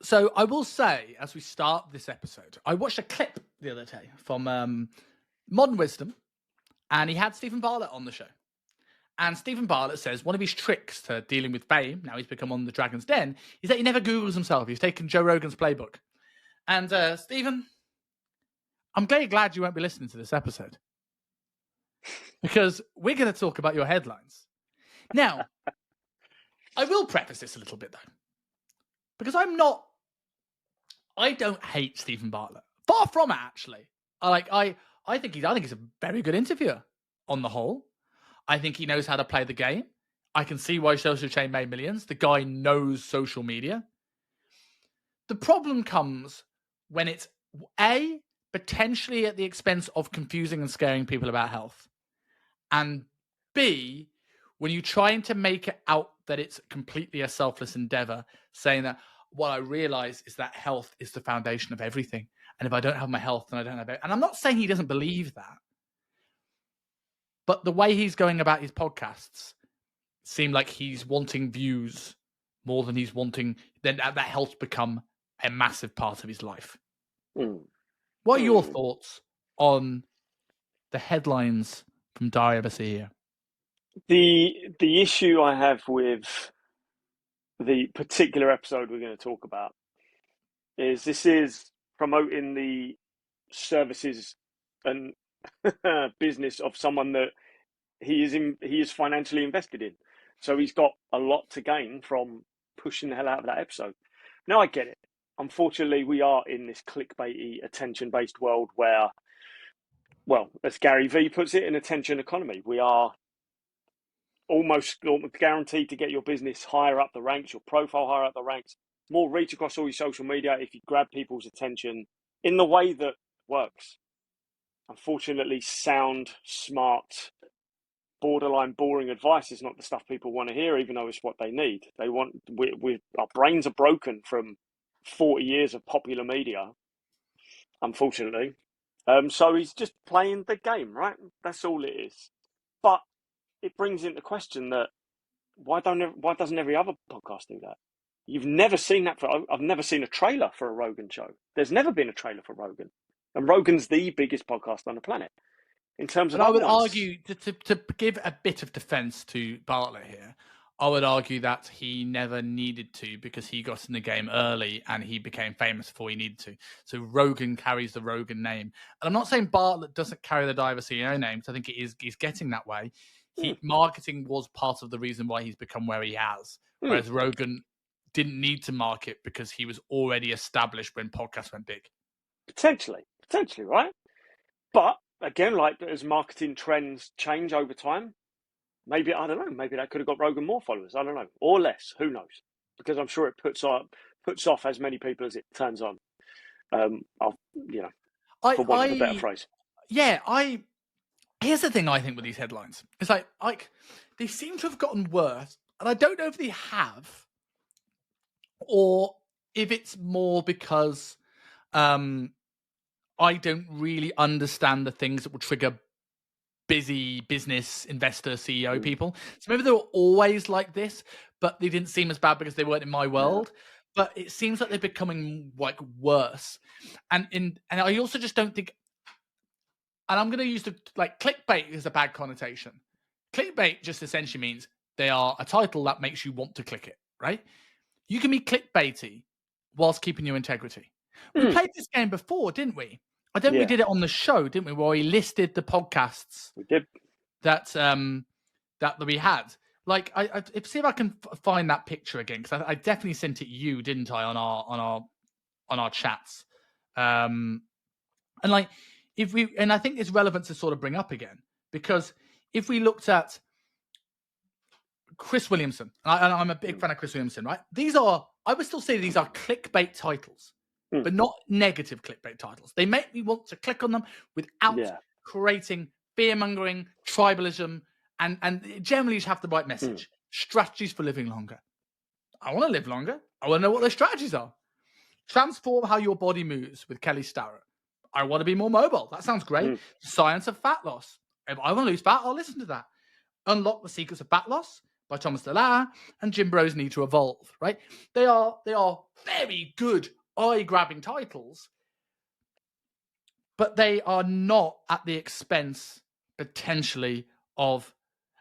So I will say, as we start this episode, I watched a clip the other day from Modern Wisdom, and he had Stephen Bartlett on the show. And Stephen Bartlett says one of his tricks to dealing with fame, now he's become on the Dragon's Den, is that he never Googles himself. He's taken Joe Rogan's playbook. And Stephen, I'm very glad you won't be listening to this episode, because we're going to talk about your headlines. Now, I will preface this a little bit, though, because I don't hate Stephen Bartlett. Far from it, actually. I think he's a very good interviewer on the whole. I think he knows how to play the game. I can see why Social Chain made millions. The guy knows social media. The problem comes when it's A, potentially at the expense of confusing and scaring people about health, and B, when you're trying to make it out that it's completely a selfless endeavor, saying that what I realize is that health is the foundation of everything. And if I don't have my health, then I don't have it. And I'm not saying he doesn't believe that, but the way he's going about his podcasts seem like he's wanting views more than he's wanting then that health become a massive part of his life. What are your thoughts on the headlines from Diary of a CEO? The issue I have with the particular episode we're going to talk about is this is promoting the services and business of someone that he is financially invested in. So he's got a lot to gain from pushing the hell out of that episode. Now I get it. Unfortunately, we are in this clickbaity, attention-based world where, well, as Gary Vee puts it, an attention economy. We are almost guaranteed to get your business higher up the ranks, your profile higher up the ranks, more reach across all your social media if you grab people's attention in the way that works. Unfortunately, sound, smart, borderline boring advice is not the stuff people want to hear, even though it's what they need. They want, our brains are broken from 40 years of popular media, unfortunately. So he's just playing the game, right? That's all it is. But it brings into question that why doesn't every other podcast do that? You've never seen that I've never seen a trailer for a Rogan show. There's never been a trailer for Rogan. And Rogan's the biggest podcast on the planet. In terms of, I would argue to give a bit of defense to Bartlett here. I would argue that he never needed to, because he got in the game early and he became famous before he needed to. So Rogan carries the Rogan name. And I'm not saying Bartlett doesn't carry the Diver CEO name, because I think he's getting that way. Marketing was part of the reason why he's become where he has. Whereas Rogan didn't need to market because he was already established when podcasts went big. Potentially, right? But again, like as marketing trends change over time, maybe, I don't know, maybe that could have got Rogan more followers. I don't know, or less. Who knows? Because I'm sure it puts off as many people as it turns on. For want of a better phrase. Yeah, here's the thing I think with these headlines. It's like they seem to have gotten worse, and I don't know if they have, or if it's more because I don't really understand the things that will trigger busy business investor CEO people. So maybe they were always like this, but they didn't seem as bad because they weren't in my world. Yeah. But it seems like they're becoming like worse. And I also just don't think, and I'm going to use clickbait is a bad connotation. Clickbait just essentially means they are a title that makes you want to click it, right? You can be clickbaity whilst keeping your integrity. We played this game before, didn't we? I think we did it on the show, didn't we? Where we listed the podcasts we did that we had. Like, see if I can find that picture again, because I definitely sent it you, didn't I, on our chats? And like, I think it's relevant to sort of bring up again, because if we looked at Chris Williamson, and I'm a big fan of Chris Williamson, right? I would still say these are clickbait titles, but not negative clickbait titles. They make me want to click on them without creating fear-mongering, tribalism, and generally just have the right message. Strategies for living longer. I want to live longer. I want to know what those strategies are. Transform how your body moves with Kelly Starrett. I want to be more mobile. That sounds great. Science of fat loss. If I want to lose fat, I'll listen to that. Unlock the secrets of fat loss. by Thomas Delara and Jim Bro's Need to Evolve, right? They are very good eye-grabbing titles, but they are not at the expense, potentially, of...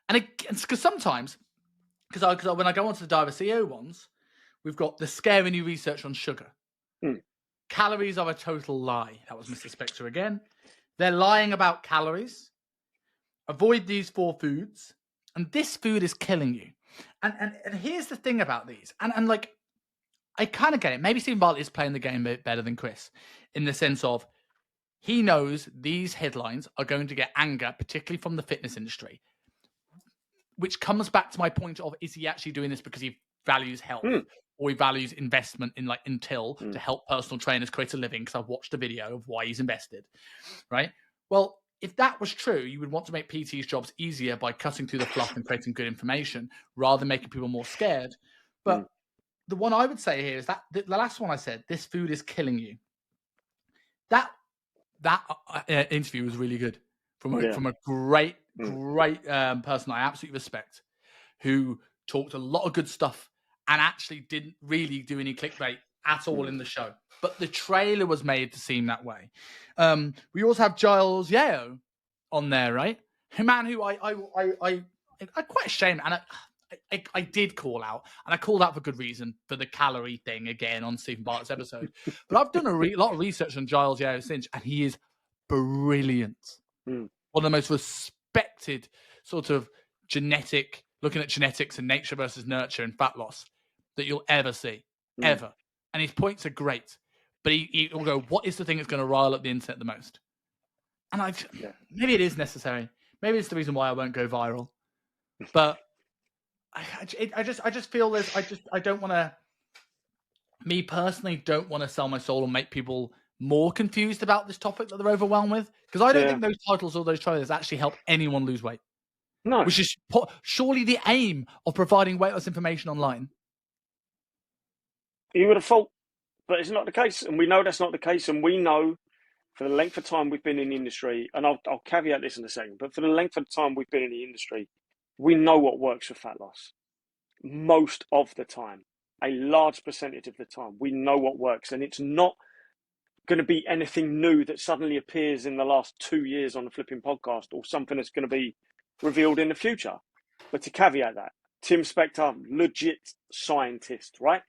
And because sometimes, because when I go onto the Diver CEO ones, we've got the scary new research on sugar. Calories are a total lie. That was Mr. Spectre again. They're lying about calories. Avoid these 4 foods. And this food is killing you. And here's the thing about these. And like, I kind of get it. Maybe Stephen Bartlett is playing the game a bit better than Chris, in the sense of he knows these headlines are going to get anger, particularly from the fitness industry, which comes back to my point of, is he actually doing this because he values health? Or he values investment in like Intil to help personal trainers create a living, because I've watched a video of why he's invested, right? Well, if that was true, you would want to make PT's jobs easier by cutting through the fluff and creating good information rather than making people more scared. But the one I would say here is that the last one I said, this food is killing you. That interview was really good from a great person I absolutely respect, who talked a lot of good stuff and actually didn't really do any clickbait at all in the show. But the trailer was made to seem that way. We also have Giles Yeo on there, right? A man who I'm quite ashamed, and I did call out, and I called out for good reason, for the calorie thing again on Stephen Bartlett's episode. But I've done a lot of research on Giles Yeo since, and he is brilliant. One of the most respected sort of looking at genetics and nature versus nurture and fat loss that you'll ever see, ever. And his points are great, but he will go, what is the thing that's going to rile up the internet the most? And maybe it is necessary. Maybe it's the reason why I won't go viral. But I just feel this. I don't want to. Me personally, don't want to sell my soul and make people more confused about this topic that they're overwhelmed with, because I don't think those titles or those trailers actually help anyone lose weight. No, which is surely the aim of providing weight loss information online. You would have thought, but it's not the case, and we know that's not the case, and we know for the length of time we've been in the industry, and I'll caveat this in a second, but for the length of time we've been in the industry, we know what works for fat loss. Most of the time, a large percentage of the time, we know what works, and it's not going to be anything new that suddenly appears in the last 2 years on the flipping podcast, or something that's going to be revealed in the future. But to caveat that, Tim Spector, legit scientist, right?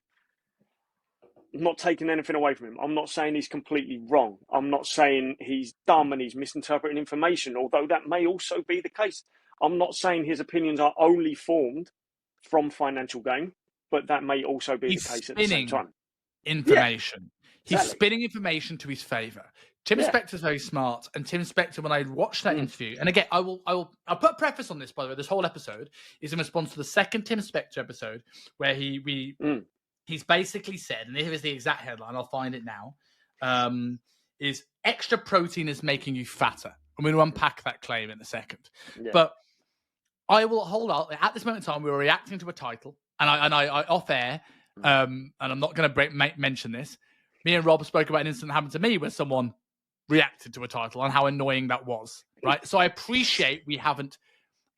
I'm not taking anything away from him. I'm not saying he's completely wrong. I'm not saying he's dumb and he's misinterpreting information, although that may also be the case. I'm not saying his opinions are only formed from financial gain, but that may also be the case at the same time. Information. Yeah, He's spinning information to his favor. Tim Spector's very smart, and Tim Spector, when I watched that interview, and again, I'll put a preface on this, by the way. This whole episode is in response to the second Tim Spector episode, where he's basically said, and here is the exact headline, I'll find it now, is extra protein is making you fatter. I'm going to unpack that claim in a second. Yeah. But I will hold out. At this moment in time, we were reacting to a title, and I off air, and I'm not going to mention this. Me and Rob spoke about an incident that happened to me where someone reacted to a title and how annoying that was, right? So I appreciate we haven't.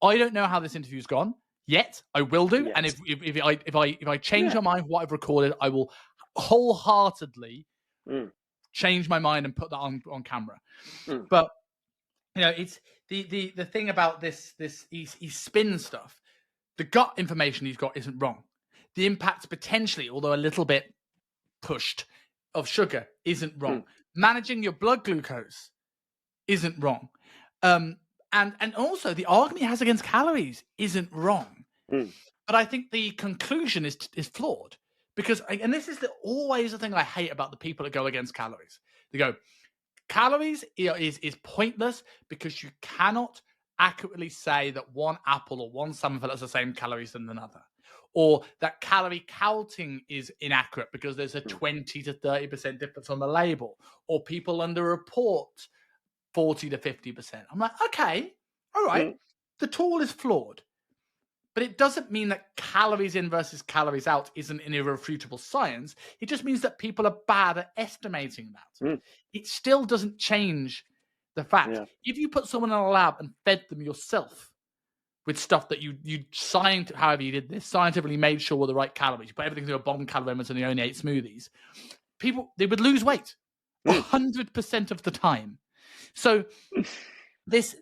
I don't know how this interview's gone yet. I will do, and if I change my mind what I've recorded, I will wholeheartedly change my mind and put that on camera. But it's the thing about this he spins stuff. The gut information he's got isn't wrong. The impact potentially, although a little bit pushed, of sugar isn't wrong. Managing your blood glucose isn't wrong. And also the argument he has against calories isn't wrong. But I think the conclusion is flawed, because, and this is always the thing I hate about the people that go against calories. They go, calories is pointless because you cannot accurately say that one apple or one salmon has the same calories than another. Or that calorie counting is inaccurate because there's a 20 to 30% difference on the label. Or people underreport 40 to 50%. I'm like, okay, all right. The tool is flawed. But it doesn't mean that calories in versus calories out isn't an irrefutable science. It just means that people are bad at estimating that. It still doesn't change the fact. If you put someone in a lab and fed them yourself with stuff that you however you did this, scientifically made sure were the right calories. You put everything through a bomb calorie limit and you only ate smoothies. People, they would lose weight 100% of the time. So this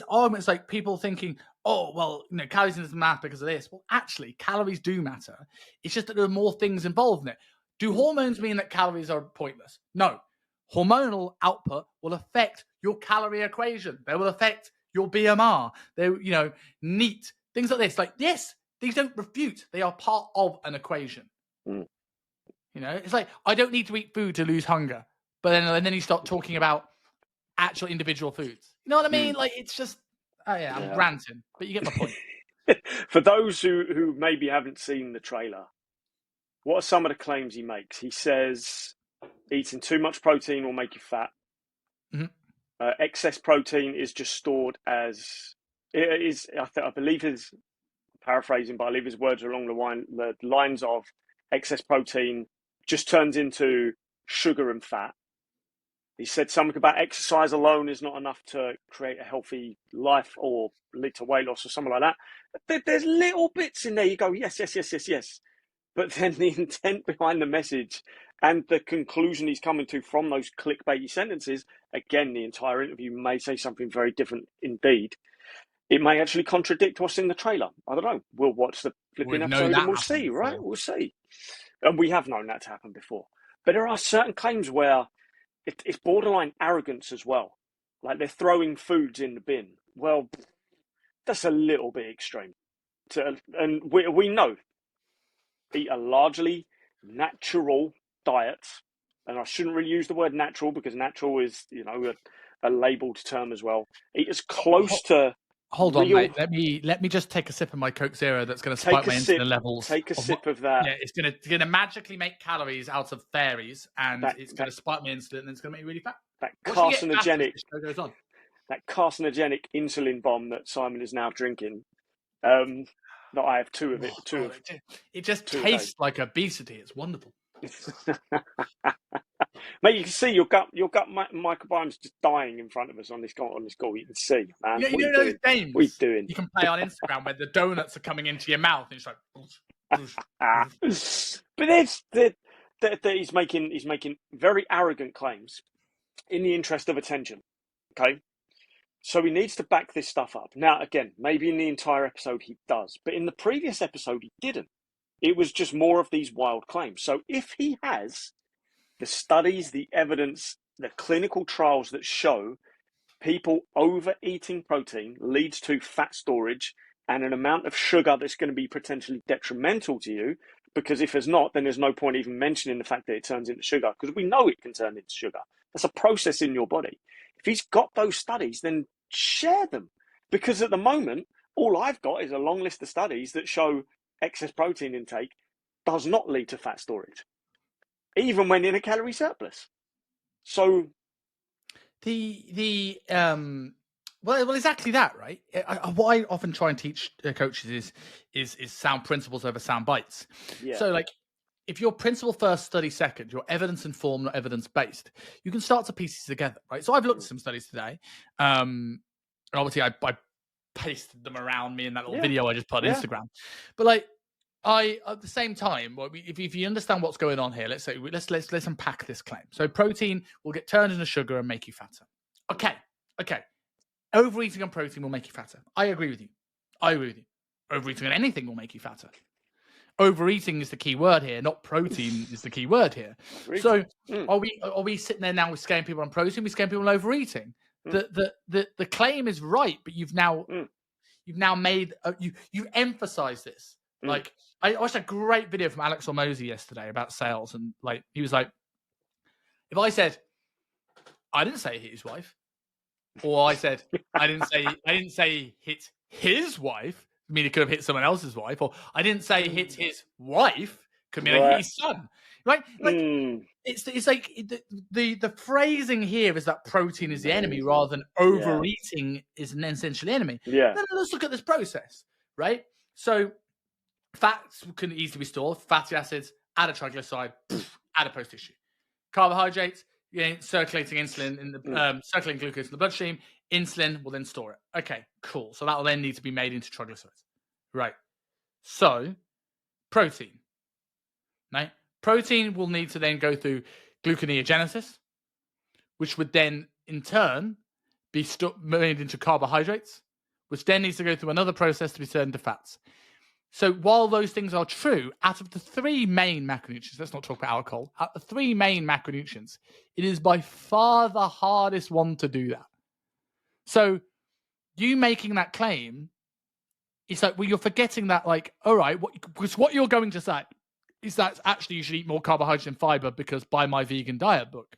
argument is like people thinking, oh, well, calories doesn't matter because of this. Well, actually, calories do matter. It's just that there are more things involved in it. Do hormones mean that calories are pointless? No. Hormonal output will affect your calorie equation. They will affect your BMR. They, NEAT, things like this. Like, yes, these don't refute. They are part of an equation. It's like, I don't need to eat food to lose hunger. But then you start talking about actual individual foods. You know what I mean? Like, it's just, I'm ranting, but you get my point. For those who maybe haven't seen the trailer, what are some of the claims he makes? He says eating too much protein will make you fat. Excess protein is just stored as it is. I believe his paraphrasing, but I believe his words are along the lines of excess protein just turns into sugar and fat. He said something about exercise alone is not enough to create a healthy life or lead to weight loss or something like that. There's little bits in there. You go, yes. But then the intent behind the message and the conclusion he's coming to from those clickbaity sentences, again, the entire interview may say something very different indeed. It may actually contradict what's in the trailer. I don't know. We'll watch the flipping episode and we'll see, before. Right? We'll see. And we have known that to happen before. But there are certain claims where it's borderline arrogance as well. Like they're throwing foods in the bin. Well, that's a little bit extreme. And we know eat a largely natural diet. And I shouldn't really use the word natural because natural is, a labelled term as well. Eat as close to... Hold on, mate. Let me just take a sip of my Coke Zero. That's going to spike my insulin levels. Take a sip of that. Yeah, it's going to magically make calories out of fairies, and it's going to spike my insulin, and it's going to make me really fat. That carcinogenic insulin bomb that Simon is now drinking. I have two of it. It just tastes like obesity. It's wonderful. Mate, you can see your gut microbiome's just dying in front of us on this call. You can see, man. You know those games what are you doing? You can play on Instagram where the donuts are coming into your mouth and it's like. But he's making very arrogant claims in the interest of attention. Okay, so he needs to back this stuff up. Now, again, maybe in the entire episode he does, but in the previous episode he didn't. It was just more of these wild claims. So if he has the studies, the evidence, the clinical trials that show people overeating protein leads to fat storage and an amount of sugar that's going to be potentially detrimental to you, because if there's not, then there's no point even mentioning the fact that it turns into sugar, because we know it can turn into sugar. That's a process in your body. If he's got those studies, then share them, because at the moment, all I've got is a long list of studies that show excess protein intake does not lead to fat storage, even when in a calorie surplus. So well, exactly that, right? What I often try and teach coaches is sound principles over sound bites. Yeah. So, like, if you're principle first, study second, you're evidence informed, not evidence based, you can start to piece these together, right? So I've looked at some studies today. And obviously, I pasted them around me in that little video I just put on Instagram. But like, at the same time, if you understand what's going on here, let's unpack this claim. So protein will get turned into sugar and make you fatter. Okay. Overeating on protein will make you fatter. I agree with you. Overeating on anything will make you fatter. Overeating is the key word here, not protein is the key word here. So are we sitting there now with scaring people on protein? We're scaring people on overeating. The claim is right, but you've now made you emphasize this. Like, I watched a great video from Alex Hormozy yesterday about sales, and like he was like, if I said I didn't say hit his wife, or I said I didn't say hit his wife, I mean it could have hit someone else's wife, or I didn't say hit his wife, could mean like hit his son, right? Like it's like the phrasing here is that protein is the enemy rather than overeating is an essential enemy. Yeah. Then let's look at this process, right? So fats can easily be stored. Fatty acids, add a triglyceride, adipose tissue. Carbohydrates circulating insulin in the circulating glucose in the bloodstream. Insulin will then store it. Okay, cool. So that will then need to be made into triglycerides, right? So protein, right? Protein will need to then go through gluconeogenesis, which would then in turn be made into carbohydrates, which then needs to go through another process to be turned into fats. So while those things are true, out of the three main macronutrients, let's not talk about alcohol, out of the three main macronutrients, it is by far the hardest one to do that. So you making that claim, it's like, well, you're forgetting that, like, all right, because what you're going to say is that actually you should eat more carbohydrates and fiber because by my vegan diet book.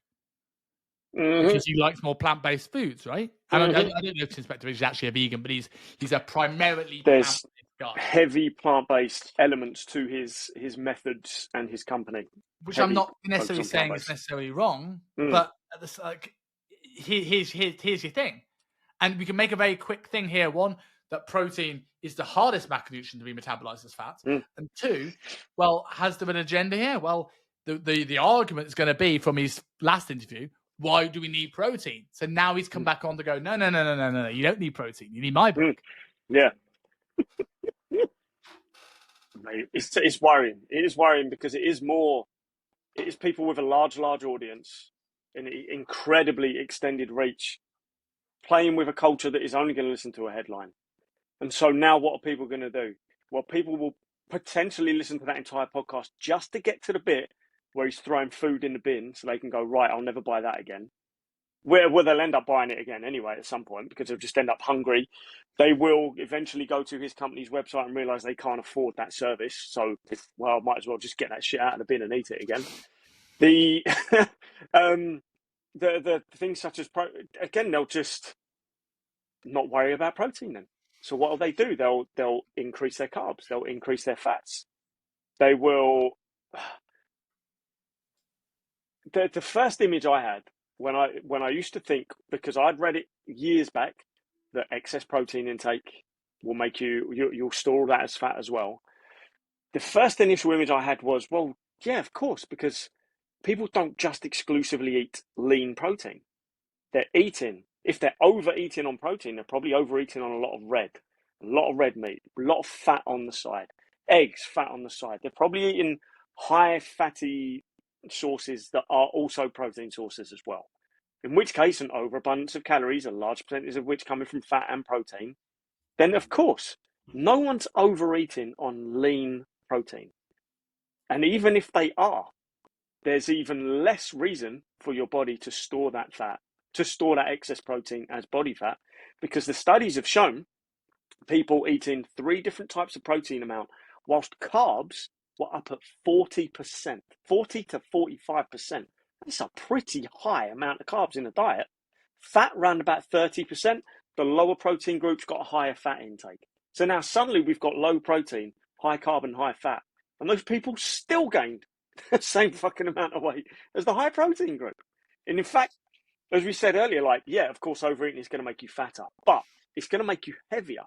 Because he likes more plant-based foods, right? And I don't know if Inspector is actually a vegan, but he's a primarily plant-based guy. Heavy plant-based elements to his methods and his company, which I'm not necessarily saying is necessarily wrong. But here's your thing, and we can make a very quick thing here. One, that protein is the hardest macronutrient to be metabolized as fat, and two, well, has there an agenda here? Well, the argument is going to be from his last interview. Why do we need protein? So now he's come back on to go, no. You don't need protein. You need my book. Yeah. It's worrying. It is worrying because it is people with a large audience and incredibly extended reach playing with a culture that is only going to listen to a headline. And so now what are people going to do? Well, people will potentially listen to that entire podcast just to get to the bit where he's throwing food in the bin so they can go, right, I'll never buy that again. Where they'll end up buying it again anyway at some point because they'll just end up hungry. They will eventually go to his company's website and realize they can't afford that service. So, might as well just get that shit out of the bin and eat it again. The the things such as they'll just not worry about protein then. So what will they do? They'll increase their carbs. They'll increase their fats. They will. The first image I had when I used to think, because I'd read it years back, that excess protein intake will make you'll store all that as fat as well. The first initial image I had was, well, yeah, of course, because people don't just exclusively eat lean protein. They're eating, if they're overeating on protein, they're probably overeating on a lot of red meat, a lot of fat on the side, eggs, fat on the side. They're probably eating high fatty sources that are also protein sources as well. In which case, an overabundance of calories, a large percentage of which coming from fat and protein, then of course, no one's overeating on lean protein. And even if they are, there's even less reason for your body to store that fat, to store that excess protein as body fat, because the studies have shown people eating 3 different types of protein amount, whilst carbs were up at 40%, 40 to 45%. That's a pretty high amount of carbs in a diet. Fat around about 30%. The lower protein groups got a higher fat intake. So now suddenly we've got low protein, high carb and high fat. And those people still gained the same fucking amount of weight as the high protein group. And in fact, as we said earlier, of course, overeating is going to make you fatter, but it's going to make you heavier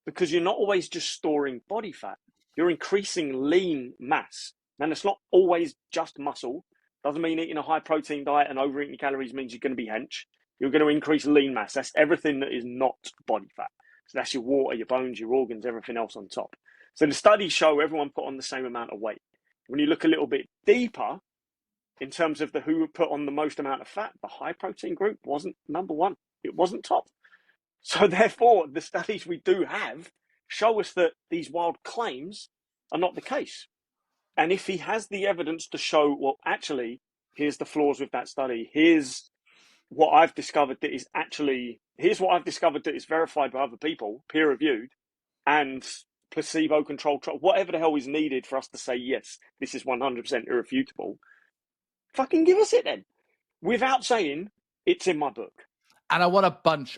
because you're not always just storing body fat. You're increasing lean mass. And it's not always just muscle. Doesn't mean eating a high protein diet and overeating calories means you're going to be hench. You're going to increase lean mass. That's everything that is not body fat. So that's your water, your bones, your organs, everything else on top. So the studies show everyone put on the same amount of weight. When you look a little bit deeper in terms of who put on the most amount of fat, the high protein group wasn't number one. It wasn't top. So therefore, the studies we do have show us that these wild claims are not the case. And if he has the evidence to show, well, actually, here's the flaws with that study. Here's what I've discovered that is verified by other people, peer reviewed, and placebo controlled trial, whatever the hell is needed for us to say, yes, this is 100% irrefutable. Fucking give us it then, without saying it's in my book. And I want a bunch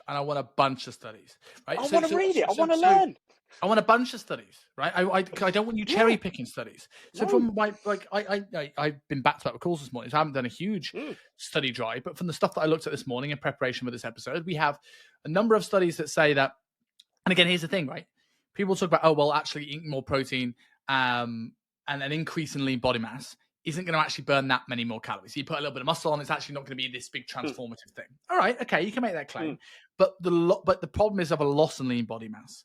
of studies, right? I want to read it. I want to learn. I want a bunch of studies, right? I don't want you cherry picking studies. So from my I've been back to back with calls this morning, so I haven't done a huge study drive. But from the stuff that I looked at this morning in preparation for this episode, we have a number of studies that say that. And again, here's the thing, right? People talk about, actually eating more protein and an increase in lean body mass isn't going to actually burn that many more calories. You put a little bit of muscle on, it's actually not going to be this big transformative thing. All right, okay, you can make that claim, but the problem is of a loss in lean body mass,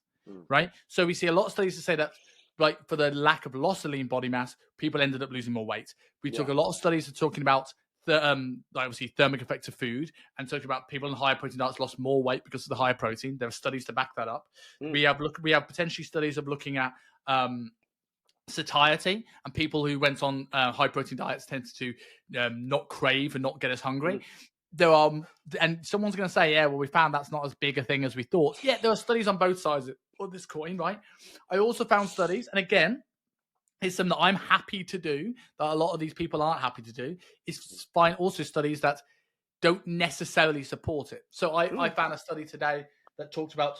right? So we see a lot of studies that say that, like, for the lack of loss of lean body mass, people ended up losing more weight. We took a lot of studies that talking about the obviously thermic effects of food, and talking about people on higher protein diets lost more weight because of the higher protein. There are studies to back that up. We have potentially studies of looking at satiety, and people who went on high protein diets tend to not crave and not get as hungry. There are, and someone's going to say, yeah, well, we found that's not as big a thing as we thought. Yeah, there are studies on both sides of this coin, right? I also found studies, and again, it's something that I'm happy to do, that a lot of these people aren't happy to do, is find also studies that don't necessarily support it. So I found a study today that talked about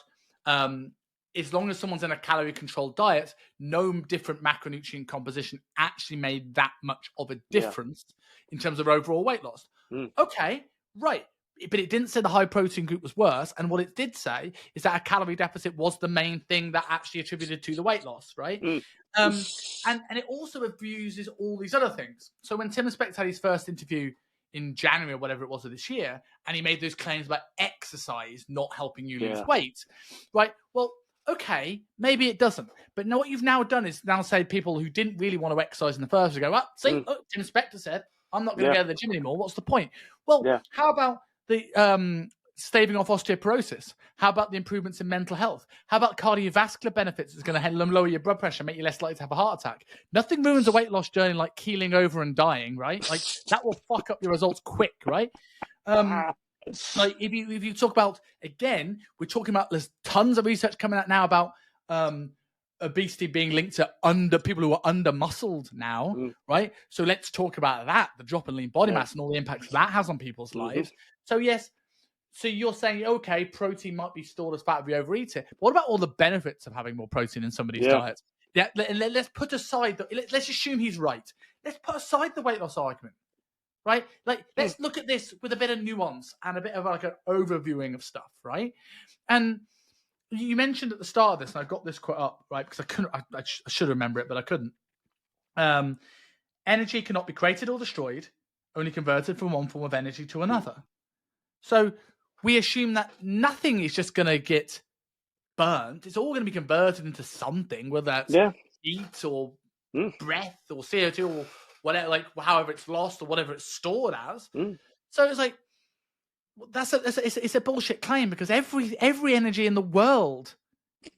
as long as someone's in a calorie-controlled diet, no different macronutrient composition actually made that much of a difference in terms of overall weight loss. Okay, right. But it didn't say the high-protein group was worse. And what it did say is that a calorie deficit was the main thing that actually attributed to the weight loss, right? And it also abuses all these other things. So when Tim Inspector had his first interview in January or whatever it was of this year, and he made those claims about exercise not helping you lose weight, right? Well, okay, maybe it doesn't. But no, what you've now done is now say people who didn't really want to exercise in the first place go, well, see, look, Tim Inspector said, I'm not going to go to the gym anymore. What's the point? Well, how about the staving off osteoporosis? How about the improvements in mental health? How about cardiovascular benefits? It's going to lower your blood pressure, make you less likely to have a heart attack. Nothing ruins a weight loss journey like keeling over and dying, right? Like that will fuck up your results quick, right? Like if you talk about, again, we're talking about, there's tons of research coming out now about obesity being linked to people who are under muscled now, right? So let's talk about that, the drop in lean body mass and all the impacts that has on people's lives. So yes, so you're saying, okay, protein might be stored as fat if you overeat it. But what about all the benefits of having more protein in somebody's diet? Yeah, let's put aside, let's assume he's right. Let's put aside the weight loss argument, right? Like, let's look at this with a bit of nuance and a bit of like an overviewing of stuff, right? And you mentioned at the start of this, and I got this quote up, right? Because I couldn't, I should remember it, but I couldn't. Energy cannot be created or destroyed, only converted from one form of energy to another. So we assume that nothing is just going to get burnt. It's all going to be converted into something, whether that's heat or breath or CO2 or whatever, like however it's lost or whatever it's stored as. So it's like, it's a bullshit claim, because every energy in the world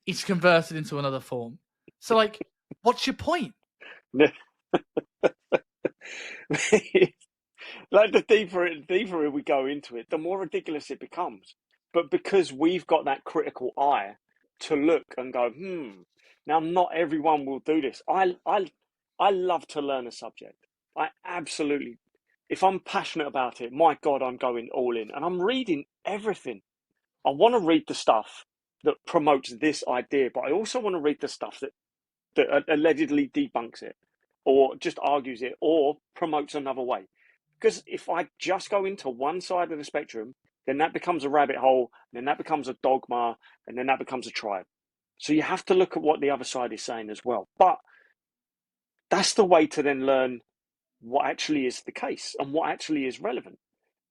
is converted into another form. So like, what's your point? Like the deeper we go into it, the more ridiculous it becomes. But because we've got that critical eye to look and go, now not everyone will do this. I love to learn a subject. I absolutely, if I'm passionate about it, my God, I'm going all in, and I'm reading everything. I want to read the stuff that promotes this idea, but I also want to read the stuff that allegedly debunks it, or just argues it, or promotes another way. Because if I just go into one side of the spectrum, then that becomes a rabbit hole, then that becomes a dogma, and then that becomes a tribe. So you have to look at what the other side is saying as well. But that's the way to then learn what actually is the case and what actually is relevant.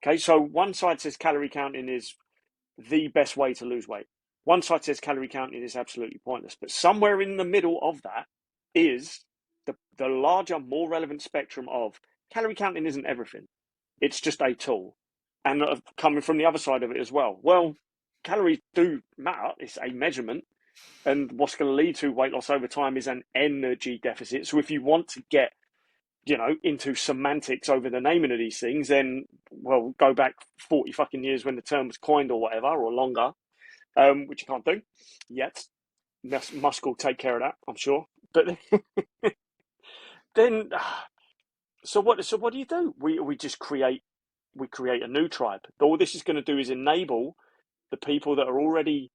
Okay, so one side says calorie counting is the best way to lose weight. One side says calorie counting is absolutely pointless. But somewhere in the middle of that is the larger, more relevant spectrum of calorie counting isn't everything. It's just a tool. And coming from the other side of it as well. Well, calories do matter. It's a measurement. And what's going to lead to weight loss over time is an energy deficit. So if you want to get, into semantics over the naming of these things, then, well, go back 40 fucking years when the term was coined or whatever, or longer, which you can't do yet. Musk will take care of that, I'm sure. But then, so what do you do? We just create a new tribe. All this is going to do is enable the people that are already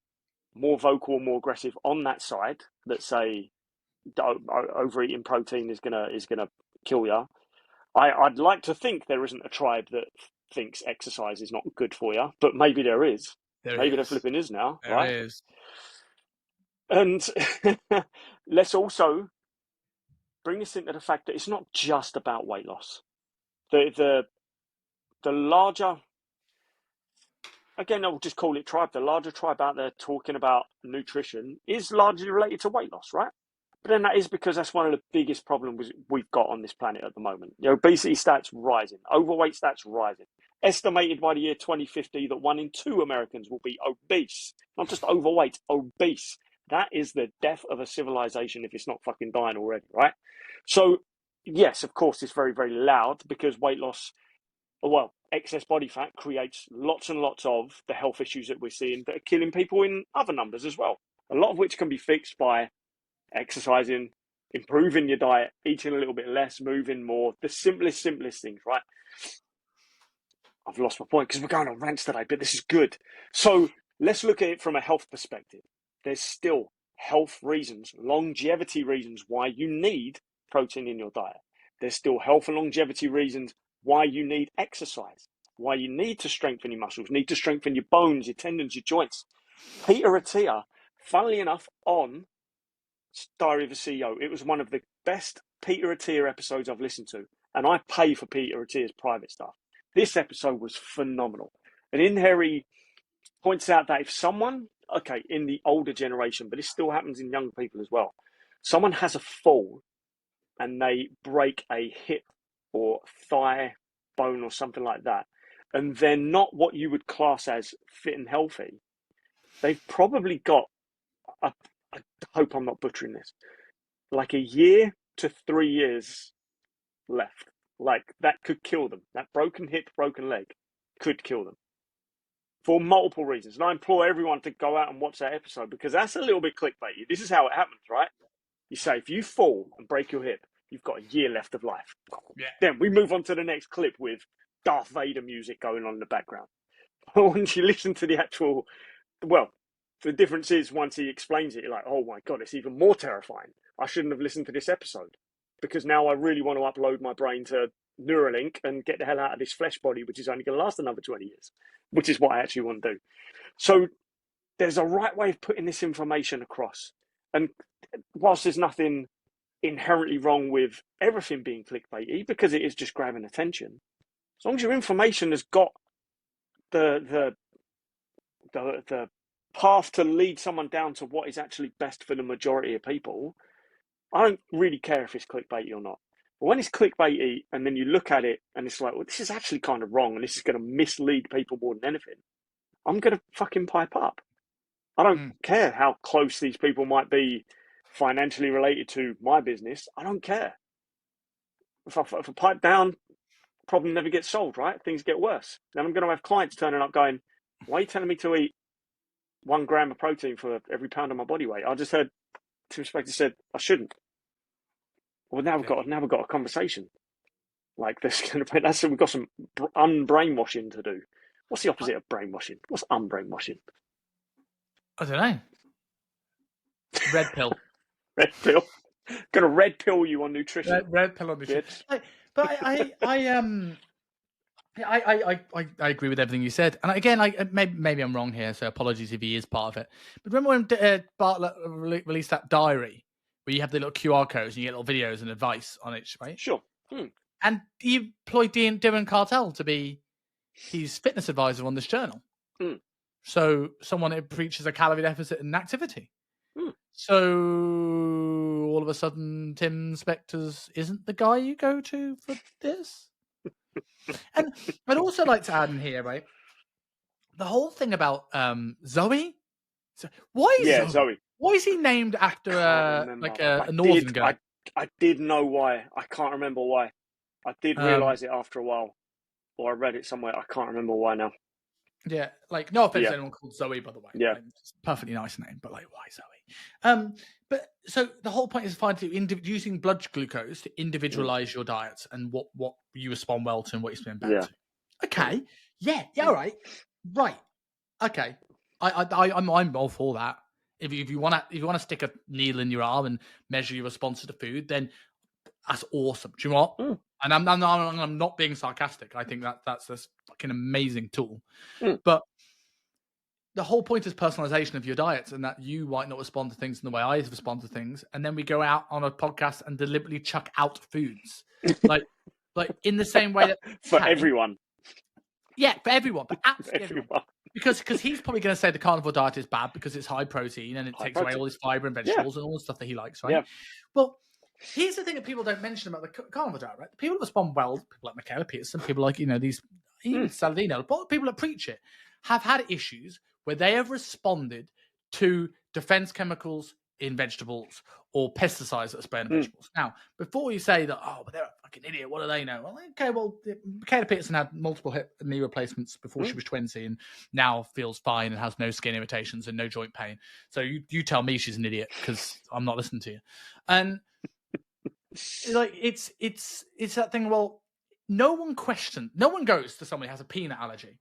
more vocal, more aggressive on that side, that say overeating protein is gonna kill you. I'd like to think there isn't a tribe that thinks exercise is not good for you, but maybe there is. Maybe there flipping is now, right? There is. And let's also bring this into the fact that it's not just about weight loss. The larger, again, I'll just call it tribe, the larger tribe out there talking about nutrition is largely related to weight loss, right? But then that is because that's one of the biggest problems we've got on this planet at the moment. Obesity stats rising, overweight stats rising. Estimated by the year 2050 that 1 in 2 Americans will be obese, not just overweight, obese. That is the death of a civilization if it's not fucking dying already, right? So, yes, of course, it's very, very loud because weight loss, well, excess body fat creates lots and lots of the health issues that we're seeing that are killing people in other numbers as well. A lot of which can be fixed by exercising, improving your diet, eating a little bit less, moving more, the simplest things, right? I've lost my point because we're going on rants today, but this is good. So let's look at it from a health perspective. There's still health reasons, longevity reasons why you need protein in your diet. There's still health and longevity reasons why you need exercise, why you need to strengthen your muscles, need to strengthen your bones, your tendons, your joints. Peter Attia, funnily enough, on Diary of a CEO, it was one of the best Peter Attia episodes I've listened to, and I pay for Peter Attia's private stuff. This episode was phenomenal. And in there, he points out that if someone, okay, in the older generation, but it still happens in young people as well, someone has a fall and they break a hip or thigh bone or something like that, and they're not what you would class as fit and healthy, they've probably got, I hope I'm not butchering this, like a year to 3 years left. Like that could kill them. That broken hip, broken leg could kill them for multiple reasons. And I implore everyone to go out and watch that episode because that's a little bit clickbaity. This is how it happens, right? You say, if you fall and break your hip, you've got a year left of life. Yeah. Then we move on to the next clip with Darth Vader music going on in the background. Once you listen to the actual, well, the difference is once he explains it, you're like, oh my God, it's even more terrifying. I shouldn't have listened to this episode because now I really want to upload my brain to Neuralink and get the hell out of this flesh body, which is only going to last another 20 years, which is what I actually want to do. So there's a right way of putting this information across. And whilst there's nothing inherently wrong with everything being clickbaity, because it is just grabbing attention, as long as your information has got the path to lead someone down to what is actually best for the majority of people, I don't really care if it's clickbaity or not. But when it's clickbaity and then you look at it and it's like, well, this is actually kind of wrong and this is going to mislead people more than anything, I'm going to fucking pipe up. I don't care how close these people might be financially related to my business. I don't care. If I pipe down, problem never gets solved, right? Things get worse. Then I'm going to have clients turning up going, why are you telling me to eat 1 gram of protein for every pound of my body weight? I just heard Tim Spector said I shouldn't. Well, now we've got a conversation. Like this, we've got some unbrainwashing to do. What's the opposite of brainwashing? What's unbrainwashing? I don't know. Red pill. Red pill. Gonna red pill you on nutrition. Red pill on nutrition. But I agree with everything you said. And again, maybe I'm wrong here, so apologies if he is part of it. But remember when Bartlett released that diary where you have the little QR codes and you get little videos and advice on it, right? Sure. And he employed Dylan Cartel to be his fitness advisor on this journal. So someone who preaches a calorie deficit and activity. So all of a sudden, Tim Spector's isn't the guy you go to for this. And I'd also like to add in here, right? The whole thing about Zoe. So why is Zoe? Why is he named after a northern guy? I did know why. I can't remember why. I did realise it after a while, or I read it somewhere. I can't remember why now. Yeah, like no offense to anyone called Zoe, by the way. Yeah, it's a perfectly nice name, but like, why Zoe? But so the whole point is using blood glucose to individualize your diet and what you respond well to and what you respond bad to. Okay, yeah, all right, okay. I'm all for that. If you want to stick a needle in your arm and measure your response to the food, then that's awesome. Do you know what? And I'm not being sarcastic. I think that's a fucking amazing tool. But the whole point is personalization of your diets, and that you might not respond to things in the way I respond to things. And then we go out on a podcast and deliberately chuck out foods, like in the same way that for everyone. Yeah, for everyone, but absolutely everyone. everyone. Because he's probably going to say the carnivore diet is bad because it's high protein and it takes away all his fiber and vegetables and all the stuff that he likes, right? Yeah. Well, here's the thing that people don't mention about the carnivore diet, right? The people that respond well, people like McGeary Peterson, people like, these, even Saladino, people that preach it, have had issues where they have responded to defense chemicals in vegetables or pesticides that are sprayed on vegetables. Now, before you say that, but they're a fucking idiot, what do they know? Well, okay, Michaela Peterson had multiple hip and knee replacements before she was 20 and now feels fine and has no skin irritations and no joint pain. So you tell me she's an idiot because I'm not listening to you. And it's that thing, well, no one goes to somebody who has a peanut allergy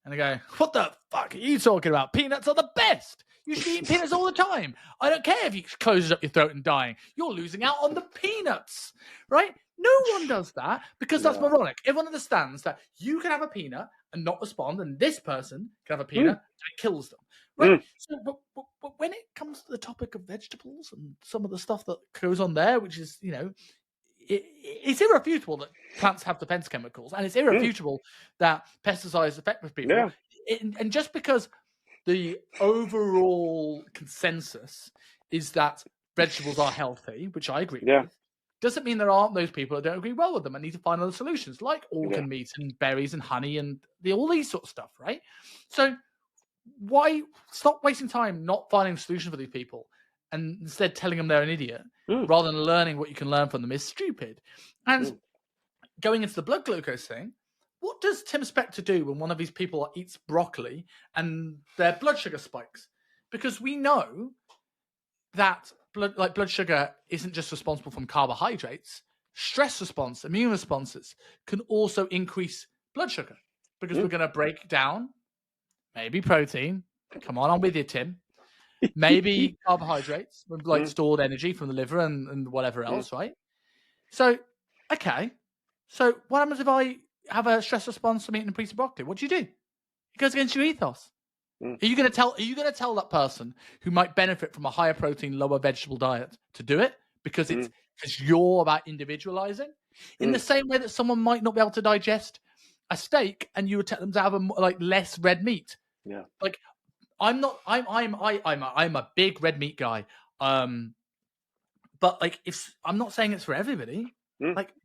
and they go, what the fuck are you talking about? Peanuts are the best. You should be eating peanuts all the time. I don't care if you close up your throat and dying. You're losing out on the peanuts, right? No one does that because that's moronic. Everyone understands that you can have a peanut and not respond, and this person can have a peanut and it kills them, right? So, but when it comes to the topic of vegetables and some of the stuff that goes on there, which is, it's irrefutable that plants have defense chemicals, and it's irrefutable that pesticides affect people. Yeah. And just because the overall consensus is that vegetables are healthy, which I agree with, doesn't mean there aren't those people that don't agree well with them and need to find other solutions, like organ meat and berries and honey and all these sort of stuff, right? So why stop wasting time not finding a solution for these people and instead telling them they're an idiot rather than learning what you can learn from them is stupid. And going into the blood glucose thing, what does Tim Spector do when one of these people eats broccoli and their blood sugar spikes? Because we know that blood sugar isn't just responsible from carbohydrates. Stress response, immune responses can also increase blood sugar because we're going to break down maybe protein. Come on, I'm with you, Tim. Maybe carbohydrates, like stored energy from the liver and whatever else, right? So, okay. So what happens if I have a stress response from eating a piece of broccoli? What do? It goes against your ethos. Are you going to tell that person who might benefit from a higher protein, lower vegetable diet to do it because you're about individualizing? In the same way that someone might not be able to digest a steak and you would tell them to have less red meat. Yeah. Like I'm a big red meat guy. But if I'm not saying it's for everybody.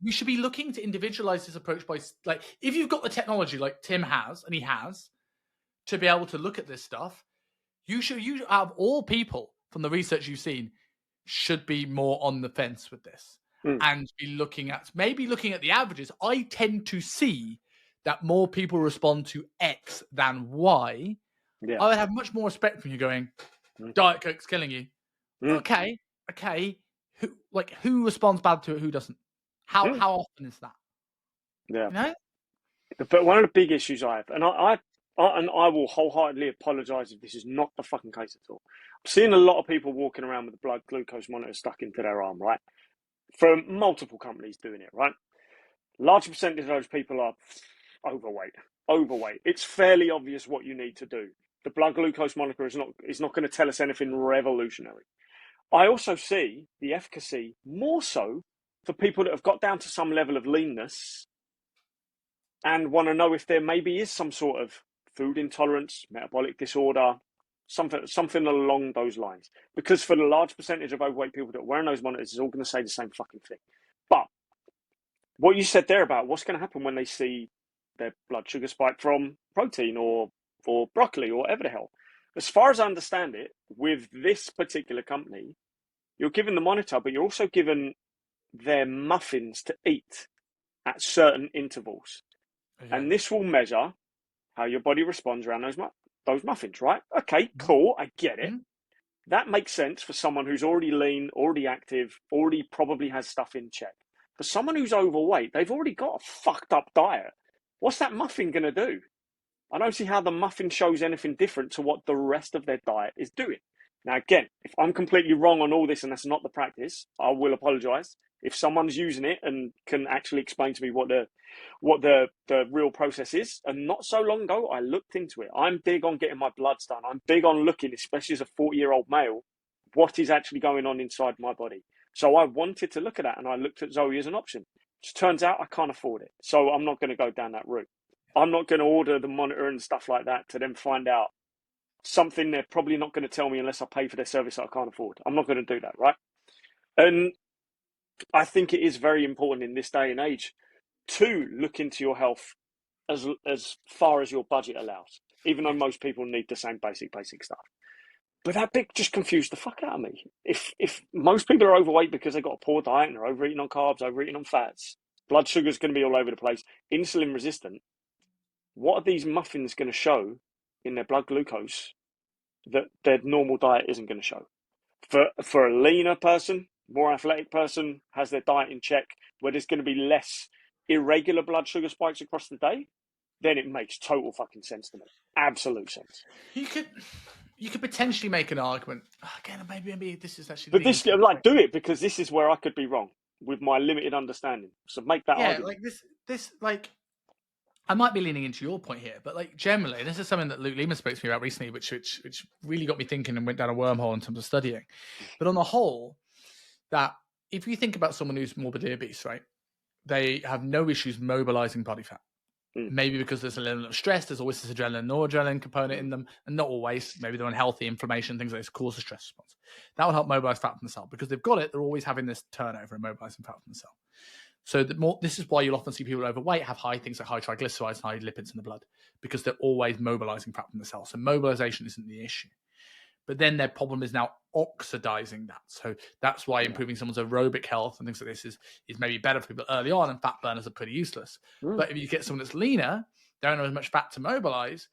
You should be looking to individualize this approach by if you've got the technology like Tim has, and he has, to be able to look at this stuff, you out of all people from the research you've seen should be more on the fence with this and be looking at the averages. I tend to see that more people respond to X than Y. Yeah. I would have much more respect from you going, Diet Coke's killing you. Okay. Who responds bad to it? Who doesn't? How often is that? Yeah. But one of the big issues I have, and I will wholeheartedly apologise if this is not the fucking case at all. I'm seeing a lot of people walking around with the blood glucose monitor stuck into their arm, right? From multiple companies doing it, right? Large percentage of those people are overweight. It's fairly obvious what you need to do. The blood glucose monitor is not going to tell us anything revolutionary. I also see the efficacy more so for people that have got down to some level of leanness and want to know if there maybe is some sort of food intolerance, metabolic disorder, something along those lines. Because for the large percentage of overweight people that are wearing those monitors, it's all going to say the same fucking thing. But what you said there about what's going to happen when they see their blood sugar spike from protein or broccoli or whatever the hell. As far as I understand it, with this particular company, you're given the monitor, but you're also given their muffins to eat at certain intervals. Okay. And this will measure how your body responds around those muffins, right? Okay, cool, I get it. That makes sense for someone who's already lean, already active, already probably has stuff in check. For someone who's overweight, they've already got a fucked up diet. What's that muffin going to do? I don't see how the muffin shows anything different to what the rest of their diet is doing. Now, again, if I'm completely wrong on all this and that's not the practice, I will apologise. If someone's using it and can actually explain to me what the real process is, and not so long ago, I looked into it. I'm big on getting my bloods done. I'm big on looking, especially as a 40-year-old male, what is actually going on inside my body. So I wanted to look at that, and I looked at Zoe as an option. It turns out I can't afford it, so I'm not going to go down that route. I'm not going to order the monitor and stuff like that to then find out something they're probably not going to tell me unless I pay for their service that I can't afford. I'm not going to do that, right? And I think it is very important in this day and age to look into your health as far as your budget allows, even though most people need the same basic stuff. But that bit just confused the fuck out of me. If most people are overweight because they've got a poor diet and they're overeating on carbs, overeating on fats, blood sugar's going to be all over the place, insulin resistant, what are these muffins going to show in their blood glucose that their normal diet isn't going to show? For a leaner person, more athletic person, has their diet in check, where there's going to be less irregular blood sugar spikes across the day, then it makes total fucking sense to me. Absolute sense. You could potentially make an argument. Again, maybe this is actually. But do it, because this is where I could be wrong with my limited understanding. So make that argument. I might be leaning into your point here, but generally, this is something that Luke Lehman spoke to me about recently, which really got me thinking and went down a wormhole in terms of studying. But on the whole, that if you think about someone who's morbidly obese, right, they have no issues mobilizing body fat. Maybe because there's a little bit of stress, there's always this adrenaline, noradrenaline component in them, and not always. Maybe they're unhealthy, inflammation, things like this cause a stress response. That will help mobilize fat from the cell because they've got it. They're always having this turnover and mobilizing fat from the cell. So this is why you'll often see people overweight have high things like high triglycerides and high lipids in the blood, because they're always mobilizing fat from the cell. So mobilization isn't the issue. But then their problem is now oxidizing that. So that's why improving someone's aerobic health and things like this is maybe better for people early on, and fat burners are pretty useless. But if you get someone that's leaner, they don't have as much fat to mobilize,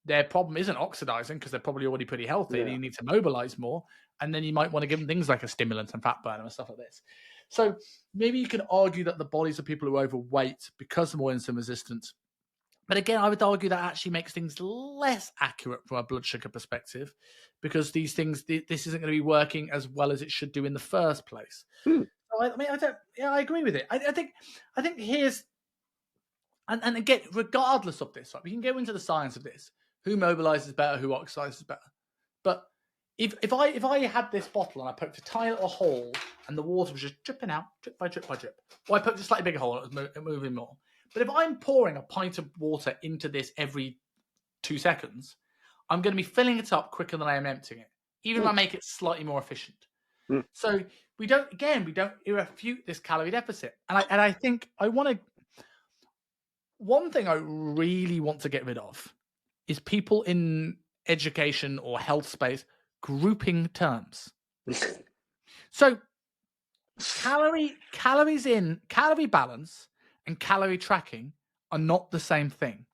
their problem isn't oxidizing because they're probably already pretty healthy and you need to mobilize more. And then you might want to give them things like a stimulant and fat burner and stuff like this. So maybe you can argue that the bodies of people who are overweight because of more insulin resistance. But again, I would argue that actually makes things less accurate from a blood sugar perspective, because these things, this isn't going to be working as well as it should do in the first place. So I agree with it. I think here's, and again, regardless of this, right, we can go into the science of this. Who mobilizes better? Who oxidizes better? But if I had this bottle and I poked a tiny little hole and the water was just dripping out, drip by drip by drip, or I poked a slightly bigger hole and it was moving more. But if I'm pouring a pint of water into this every 2 seconds, I'm going to be filling it up quicker than I am emptying it, even if I make it slightly more efficient. So we don't irrefute this calorie deficit. And I think one thing I really want to get rid of is people in education or health space grouping terms. So calories in, calorie balance and calorie tracking are not the same thing.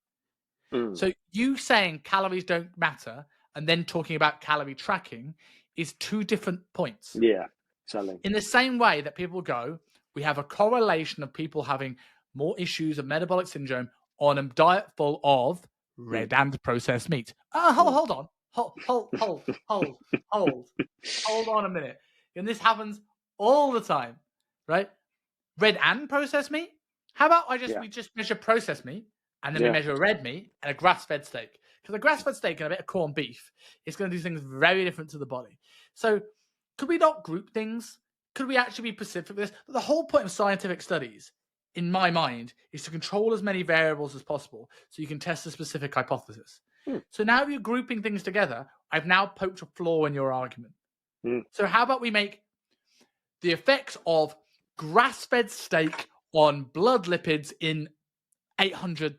So you saying calories don't matter and then talking about calorie tracking is two different points. Yeah, exactly. In the same way that people go, we have a correlation of people having more issues of metabolic syndrome on a diet full of red and processed meat. Hold on. Hold on a minute. And this happens all the time, right? Red and processed meat? How about we just measure processed meat and then we measure red meat and a grass-fed steak? Because a grass-fed steak and a bit of corned beef is going to do things very different to the body. So could we not group things? Could we actually be specific with this? The whole point of scientific studies, in my mind, is to control as many variables as possible so you can test a specific hypothesis. So now if you're grouping things together, I've now poked a flaw in your argument. So how about we make the effects of grass-fed steak on blood lipids in 800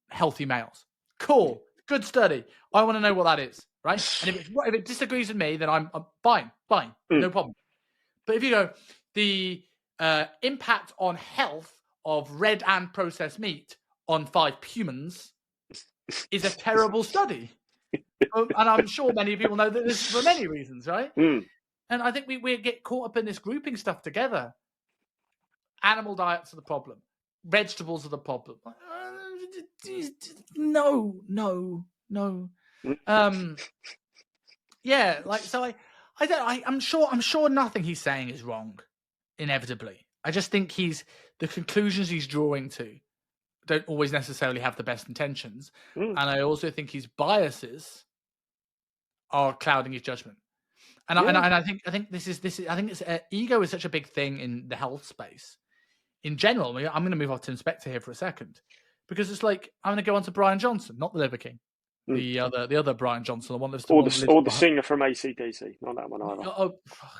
healthy males? Cool. Good study. I want to know what that is, right? And if it disagrees with me, then I'm fine. No problem. But if you go, the impact on health of red and processed meat on 5 humans is a terrible study. And I'm sure many people know that this is for many reasons, right? And I think we get caught up in this grouping stuff together. Animal diets are the problem. Vegetables are the problem. No. I'm sure nothing he's saying is wrong, inevitably. I just think the conclusions he's drawing to don't always necessarily have the best intentions. And I also think his biases are clouding his judgment. And I think ego is such a big thing in the health space in general. I mean, I'm going to move off Tim Spector here for a second, because it's like I'm going to go on to Brian Johnson, not the Liver King, the other Brian Johnson, the one that's or the singer from AC/DC, not that one either. Oh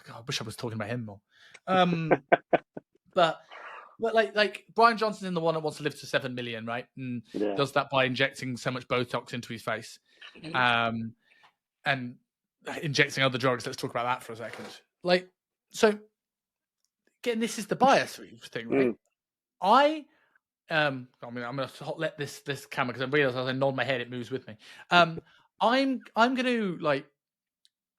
God, I wish I was talking about him more. But like Brian Johnson's the one that wants to live to 7 million, right? And does that by injecting so much Botox into his face, and injecting other drugs. Let's talk about that for a second. Like, so again, this is the bias thing, right? I'm going to let this camera, because I realize as I nod my head, it moves with me. I'm going to, like,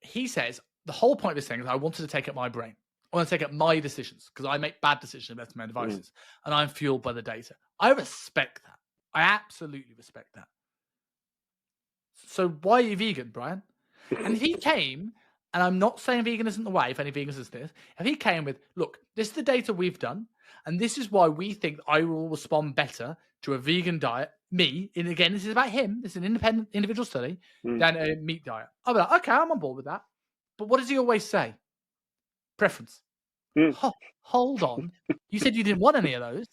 he says the whole point of this thing is I wanted to take up my brain. I want to take up my decisions because I make bad decisions about my devices, and I'm fueled by the data. I respect that. I absolutely respect that. So why are you vegan, Brian? And if he came, and I'm not saying vegan isn't the way, if any vegans is this, if he came with, look, this is the data we've done, and this is why we think I will respond better to a vegan diet, and again, this is about him, this is an independent individual study, than a meat diet. I'll be like, okay, I'm on board with that. But what does he always say? Preference. Hold on. You said you didn't want any of those.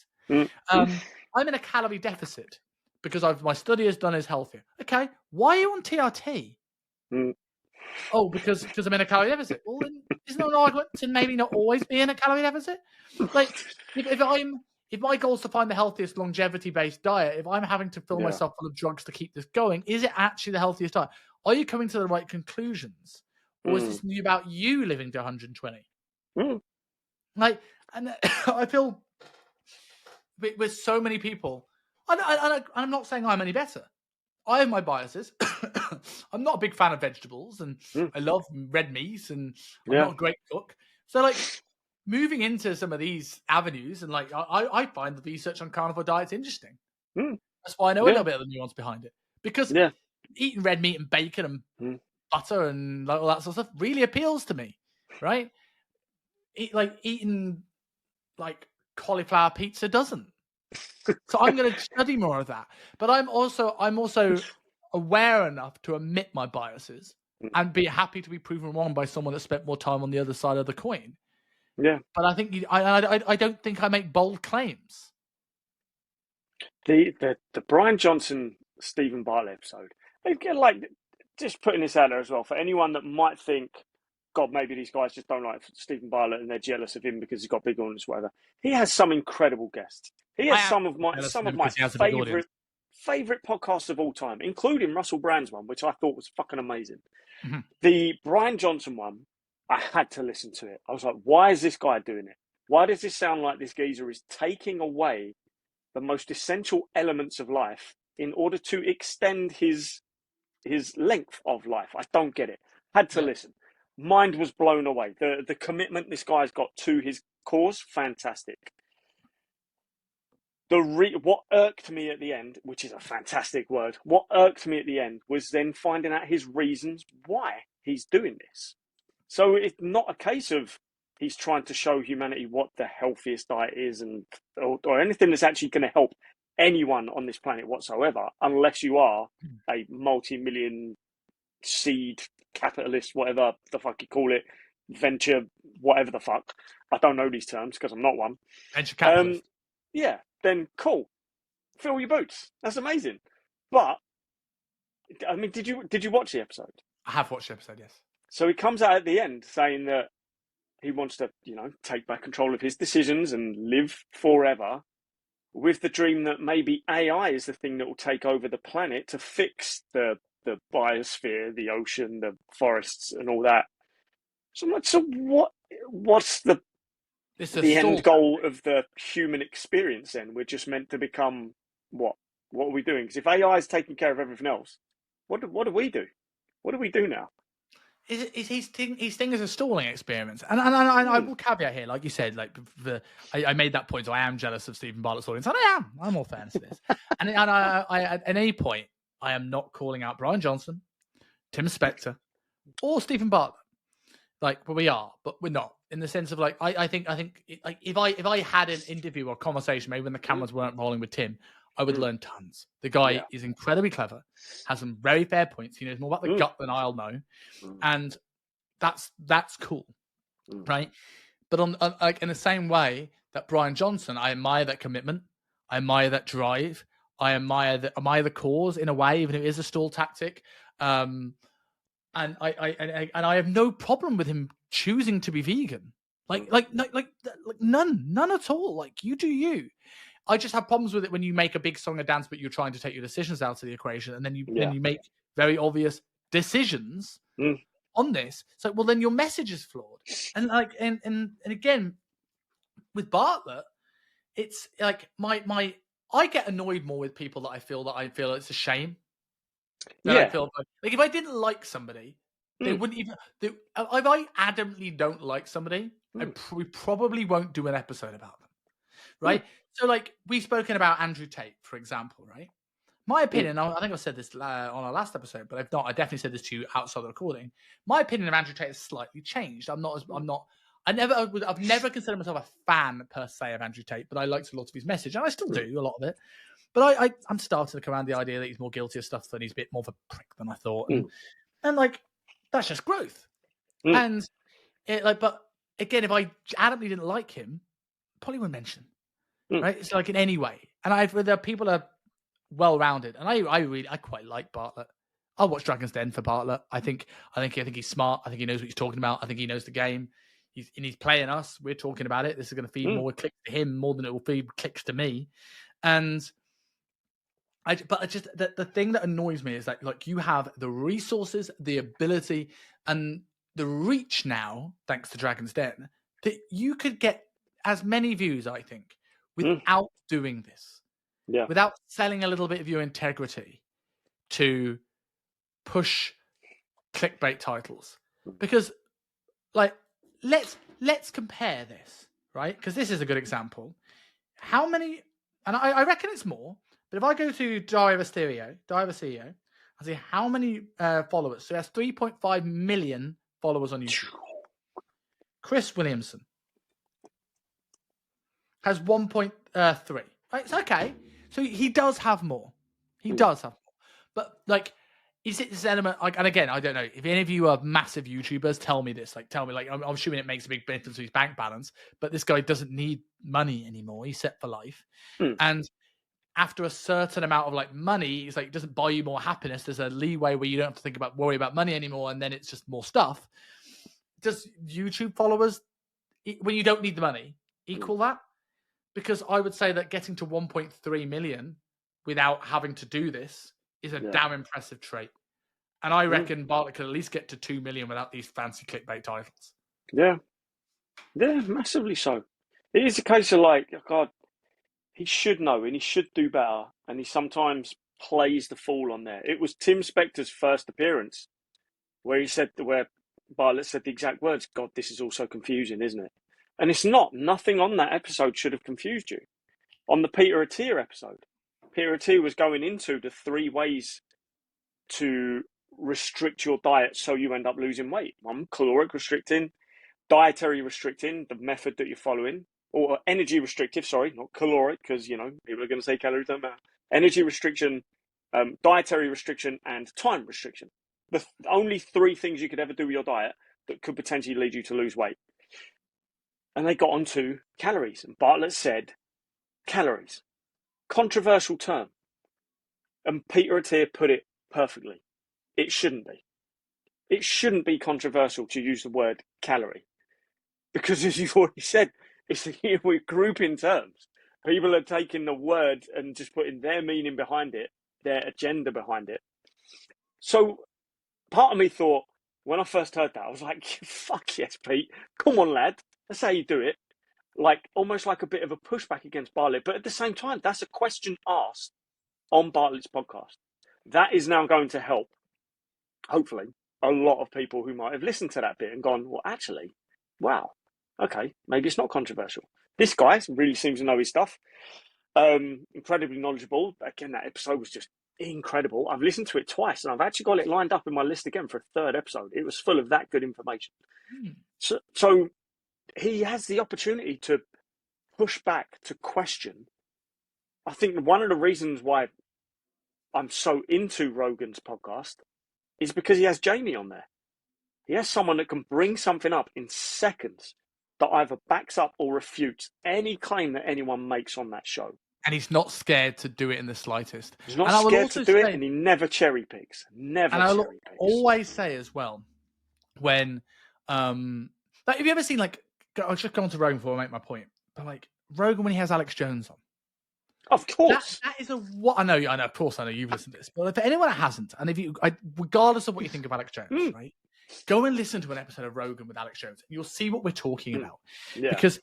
I'm in a calorie deficit because my study has done is healthier. Okay, why are you on TRT? Oh, because I'm in a calorie deficit. Well, then isn't there an argument to maybe not always be in a calorie deficit? Like, if my goal is to find the healthiest longevity-based diet, if I'm having to fill myself full of drugs to keep this going, is it actually the healthiest diet? Are you coming to the right conclusions, or is this about you living to 120? Like, and I feel with so many people, I'm not saying I'm any better. I have my biases. I'm not a big fan of vegetables, and I love red meat, and I'm not a great cook. So, like, moving into some of these avenues, and like, I find the research on carnivore diets interesting. That's why I know a little bit of the nuance behind it. Because eating red meat and bacon and butter and all that sort of stuff really appeals to me, right? Eating like cauliflower pizza doesn't. So I'm going to study more of that. But I'm also aware enough to admit my biases and be happy to be proven wrong by someone that spent more time on the other side of the coin. Yeah. But I think I don't think I make bold claims. The Brian Johnson Stephen Bartlett episode, like, just putting this out there as well for anyone that might think, God, maybe these guys just don't like Stephen Bartlett and they're jealous of him because he's got big audience, whatever. He has some incredible guests. He has some of my favorite podcasts of all time, including Russell Brand's one, which I thought was fucking amazing. The Brian Johnson one, I had to listen to it. I was like, why is this guy doing it? Why does this sound like this geezer is taking away the most essential elements of life in order to extend his length of life? I don't get it. Had to listen. Mind was blown away. The commitment this guy's got to his cause, fantastic. What irked me at the end, which is a fantastic word, what irked me at the end was then finding out his reasons why he's doing this. So it's not a case of he's trying to show humanity what the healthiest diet is or anything that's actually going to help anyone on this planet whatsoever, unless you are a multi-million seed capitalist, whatever the fuck you call it, venture, whatever the fuck. I don't know these terms because I'm not one. Venture capitalist. Then cool. Fill your boots. That's amazing. But I mean, did you watch the episode? I have watched the episode, yes. So he comes out at the end saying that he wants to, take back control of his decisions and live forever, with the dream that maybe AI is the thing that will take over the planet to fix the biosphere, the ocean, the forests, and all that. So I'm like, so what's the end goal of the human experience then? We're just meant to become what? What are we doing? Because if AI is taking care of everything else, what do we do? What do we do now? His thing is a stalling experiment, and I will caveat here, like you said, like I made that point. So I am jealous of Stephen Bartlett's audience, and I'm all fans of this. and I at any point, I am not calling out Brian Johnson, Tim Spector, or Stephen Bartlett. Like, but we are, but we're not. In the sense of like, I think like if I had an interview or conversation, maybe when the cameras weren't rolling with Tim, I would learn tons. The guy is incredibly clever, has some very fair points. He knows more about the gut than I'll know, and that's cool, right? But on like in the same way that Brian Johnson, I admire that commitment, I admire that drive, I admire the cause in a way, even if it is a stall tactic. And I have no problem with him choosing to be vegan. Like none at all. Like you do you. I just have problems with it when you make a big song and dance, but you're trying to take your decisions out of the equation, and then you make very obvious decisions on this. So well, then your message is flawed. And like and again with Bartlett, it's like my I get annoyed more with people that I feel it's a shame. I feel like if I didn't like somebody, they wouldn't even. If I adamantly don't like somebody, we probably won't do an episode about them, right? So, like we've spoken about Andrew Tate, for example, right? My opinion, I think I said this on our last episode, but I've not. I definitely said this to you outside the recording. My opinion of Andrew Tate has slightly changed. I've never considered myself a fan per se of Andrew Tate, but I liked a lot of his message, and I still do a lot of it. But I'm starting to come around the idea that he's more guilty of stuff and he's a bit more of a prick than I thought. And like, that's just growth. And it, like, but again, if I adamantly didn't like him, probably wouldn't mention. Right? It's like in any way. And the people are well-rounded. And I quite like Bartlett. I'll watch Dragon's Den for Bartlett. I think he's smart. I think he knows what he's talking about. I think he knows the game. He's playing us. We're talking about it. This is going to feed more clicks to him more than it will feed clicks to me. And the thing that annoys me is that like you have the resources, the ability, and the reach now, thanks to Dragon's Den, that you could get as many views, I think, without doing this. Yeah. Without selling a little bit of your integrity to push clickbait titles. Because like let's compare this, right? Because this is a good example. How many, and I reckon it's more. But if I go to Diver CEO, I see how many followers. So he has 3.5 million followers on YouTube. Chris Williamson has 1.3. Right, it's okay. So he does have more. But like, is it this element? Like, and again, I don't know if any of you are massive YouTubers. Tell me this. Like, I'm assuming it makes a big difference to his bank balance. But this guy doesn't need money anymore. He's set for life, and after a certain amount of like money, it's like it doesn't buy you more happiness. There's a leeway where you don't have to worry about money anymore, and then it's just more stuff. Does YouTube followers, when you don't need the money, equal that? Because I would say that getting to 1.3 million without having to do this is a damn impressive trait. And I reckon Bartlett could at least get to 2 million without these fancy clickbait titles. Yeah, massively so. It is a case of like, God, he should know and he should do better, and he sometimes plays the fool on there. It was Tim Spector's first appearance where Bartlett said the exact words, God, this is all so confusing, isn't it? And it's not. Nothing on that episode should have confused you. On the Peter Attia episode, Peter Attia was going into the 3 ways to restrict your diet so you end up losing weight. 1, caloric restricting, dietary restricting, the method that you're following, or energy restrictive, sorry, not caloric, because, people are going to say calories don't matter. Energy restriction, dietary restriction, and time restriction. The only 3 things you could ever do with your diet that could potentially lead you to lose weight. And they got onto calories. And Bartlett said, calories. Controversial term. And Peter Attia put it perfectly. It shouldn't be. It shouldn't be controversial to use the word calorie. Because as you've already said, we're grouping terms. People are taking the word and just putting their meaning behind it, their agenda behind it. So part of me thought, when I first heard that, I was like, fuck yes, Pete. Come on, lad. That's how you do it. Like, almost like a bit of a pushback against Bartlett. But at the same time, that's a question asked on Bartlett's podcast. That is now going to help, hopefully, a lot of people who might have listened to that bit and gone, well, actually, wow. Okay, maybe it's not controversial. This guy really seems to know his stuff. Incredibly knowledgeable. Again, that episode was just incredible. I've listened to it twice, and I've actually got it lined up in my list again for a third episode. It was full of that good information. So he has the opportunity to push back, to question. I think one of the reasons why I'm so into Rogan's podcast is because he has Jamie on there. He has someone that can bring something up in seconds that either backs up or refutes any claim that anyone makes on that show. And he's not scared to do it in the slightest. He's not scared to do it, and he never cherry picks. Never cherry picks. Always say as well, when, like, have you ever seen, like, I'll just go on to Rogan before I make my point, but like Rogan when he has Alex Jones on. Of course. That is what I know. Of course, I know you've listened to this, but for anyone that hasn't, and if you, regardless of what you think of Alex Jones, right, go and listen to an episode of Rogan with Alex Jones, and you'll see what we're talking about. Yeah. Because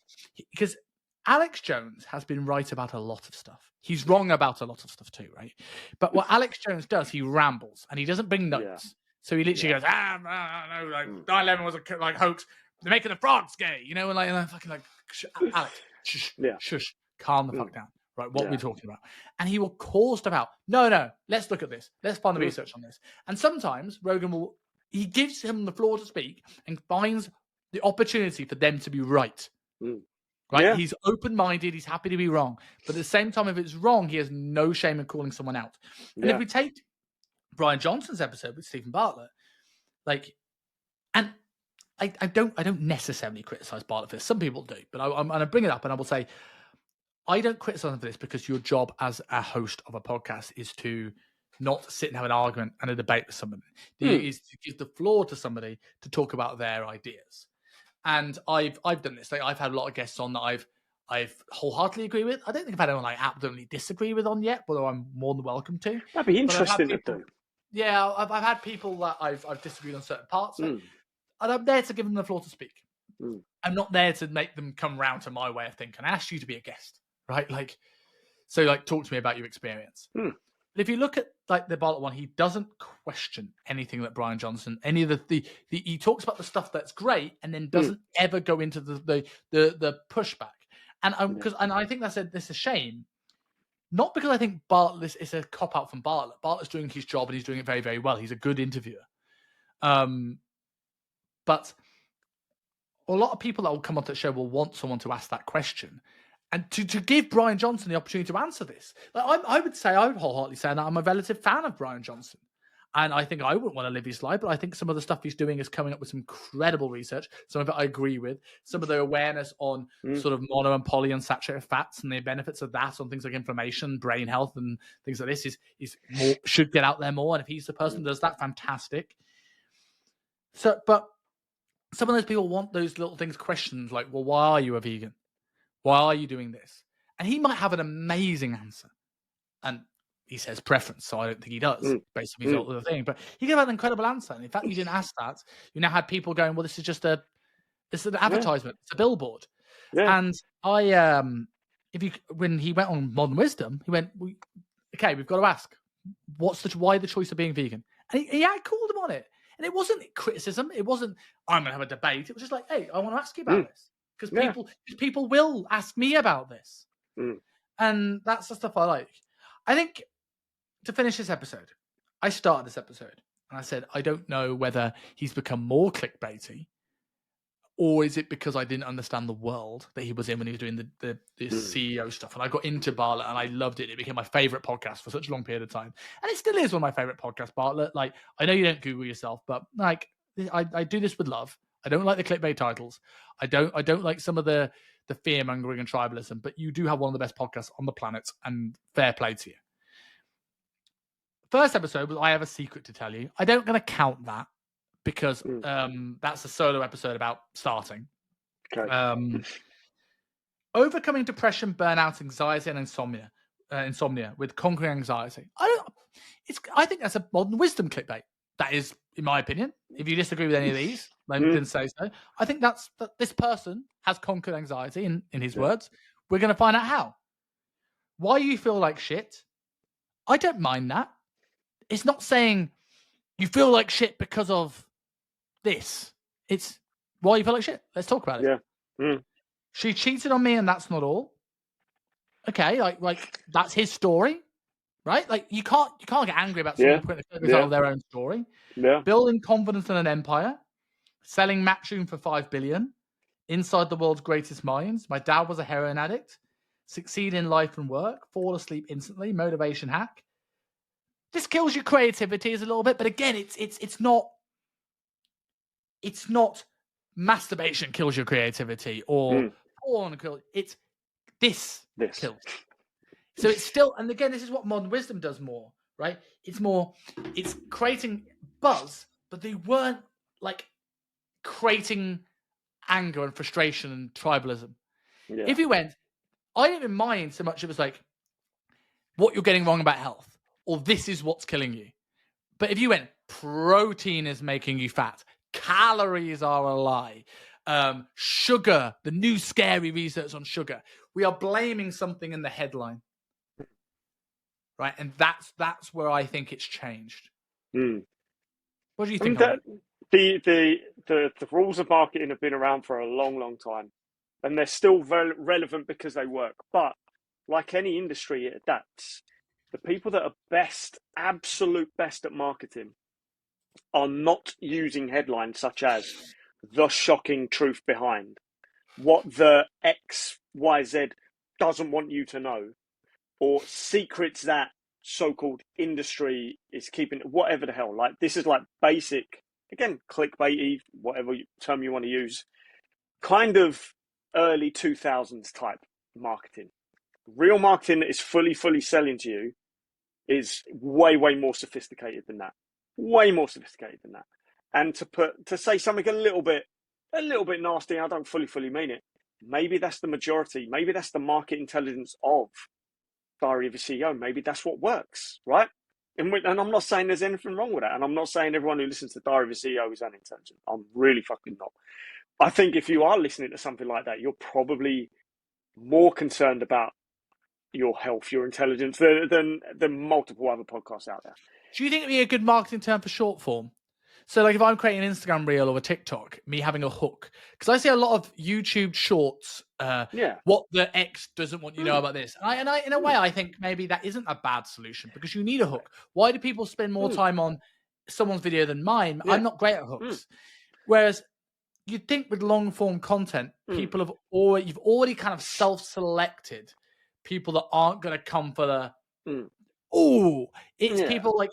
Alex Jones has been right about a lot of stuff. He's wrong about a lot of stuff too, right? But what Alex Jones does, he rambles and he doesn't bring notes. Yeah. So he literally goes, no, like 9/11 was a hoax. They're making the frogs gay, and like fucking like, Alex, shush, calm the fuck down. Right, what we're talking about. And he will call stuff out. No, let's look at this. Let's find the research on this. And sometimes Rogan he gives him the floor to speak and finds the opportunity for them to be right. Right? Yeah. He's open-minded. He's happy to be wrong. But at the same time, if it's wrong, he has no shame in calling someone out. And if we take Brian Johnson's episode with Stephen Bartlett, like, and I don't necessarily criticize Bartlett for this. Some people do, but I'm going to bring it up and I will say, I don't criticize him for this because your job as a host of a podcast is to not sit and have an argument and a debate with somebody. Is to give the floor to somebody to talk about their ideas. And I've done this. Like, I've had a lot of guests on that I've wholeheartedly agree with. I don't think I've had anyone I absolutely disagree with on yet, although I'm more than welcome to. That'd be interesting to do. Yeah, I've had people that I've disagreed on certain parts, and I'm there to give them the floor to speak. I'm not there to make them come round to my way of thinking. I asked you to be a guest. Right, like, so, like, talk to me about your experience. But if you look at like the Bartlett one, he doesn't question anything that Brian Johnson, any of the he talks about the stuff that's great, and then doesn't ever go into the pushback. And and I think that's a shame. Not because I think Bartlett is a cop out from Bartlett. Bartlett's doing his job and he's doing it very, very well. He's a good interviewer. But a lot of people that will come onto the show will want someone to ask that question. And to give Brian Johnson the opportunity to answer this. Like, I would wholeheartedly say that I'm a relative fan of Brian Johnson. And I think I wouldn't want to live his life, but I think some of the stuff he's doing is coming up with some incredible research. Some of it I agree with. Some of the awareness on sort of mono and polyunsaturated fats and the benefits of that on things like inflammation, brain health, and things like this is more, should get out there more. And if he's the person that does that, fantastic. So, but some of those people want those little things questioned, like, well, why are you a vegan? Why are you doing this? And he might have an amazing answer. And he says preference, so I don't think he does, based on his other thing. But he gave an incredible answer. And in fact, you didn't ask that. You now had people going, well, this is just an advertisement. It's a billboard. Yeah. And when he went on Modern Wisdom, he went, okay, we've got to ask, why the choice of being vegan? And he called him on it. And it wasn't criticism. It wasn't, I'm going to have a debate. It was just like, hey, I want to ask you about this. Because people will ask me about this. And that's the stuff I like. I think, to finish this episode, I started this episode and I said, I don't know whether he's become more clickbaity or is it because I didn't understand the world that he was in when he was doing the CEO stuff. And I got into Bartlett and I loved it. It became my favorite podcast for such a long period of time. And it still is one of my favorite podcasts, Bartlett. Like, I know you don't Google yourself, but like, I do this with love. I don't like the clickbait titles. I don't like some of the fear mongering and tribalism, but you do have one of the best podcasts on the planet, and fair play to you. First episode was I Have a Secret to Tell You. I don't going to count that because that's a solo episode about starting. Okay. Overcoming depression, burnout, anxiety, and insomnia with conquering anxiety. I think that's a Modern Wisdom clickbait. That is, in my opinion. If you disagree with any of these, then say so. I think that this person has conquered anxiety, in his words. We're going to find out how. Why you feel like shit, I don't mind that. It's not saying you feel like shit because of this. It's why you feel like shit. Let's talk about it. Yeah. She cheated on me and that's not all. Okay, like that's his story. right? Like you can't get angry about someone putting a clip out of their own story. Yeah. Building confidence in an empire, selling Matchroom for $5 billion, inside the world's greatest minds. My dad was a heroin addict. Succeed in life and work. Fall asleep instantly. Motivation hack. This kills your creativity a little bit, but again, it's not masturbation kills your creativity or porn kills. It's this kills. So it's still, and again, this is what modern wisdom does more, right? It's creating buzz, but they weren't like creating anger and frustration and tribalism. Yeah. If you went, I didn't even mind so much it was like, what you're getting wrong about health, or this is what's killing you. But if you went, protein is making you fat, calories are a lie, sugar, the new scary research on sugar, we are blaming something in the headline. Right, and that's where I think it's changed. What do you think? The rules of marketing have been around for a long, long time, and they're still very relevant because they work. But like any industry, it adapts. The people that are best, absolute best at marketing, are not using headlines such as "the shocking truth behind," what the XYZ doesn't want you to know, or secrets that so-called industry is keeping, whatever the hell. Like, this is like basic, again, clickbaity, whatever term you want to use, kind of early 2000s type marketing. Real marketing that is fully selling to you is way more sophisticated than that. Way more sophisticated than that. And to say something a little bit nasty, I don't fully mean it. Maybe that's the majority. Maybe that's the market intelligence of Diary of a CEO. Maybe that's what works, right? And I'm not saying there's anything wrong with that. And I'm not saying everyone who listens to Diary of a CEO is unintelligent. I'm really fucking not. I think if you are listening to something like that, you're probably more concerned about your health, your intelligence than multiple other podcasts out there. Do you think it'd be a good marketing term for short form? So, like, if I'm creating an Instagram reel or a TikTok, me having a hook, because I see a lot of YouTube shorts. What the X doesn't want you to know about this, and I, in a way, I think maybe that isn't a bad solution because you need a hook. Why do people spend more time on someone's video than mine? I'm not great at hooks. Whereas you'd think with long form content, people you've already kind of self-selected people that aren't going to come for the. It's people like.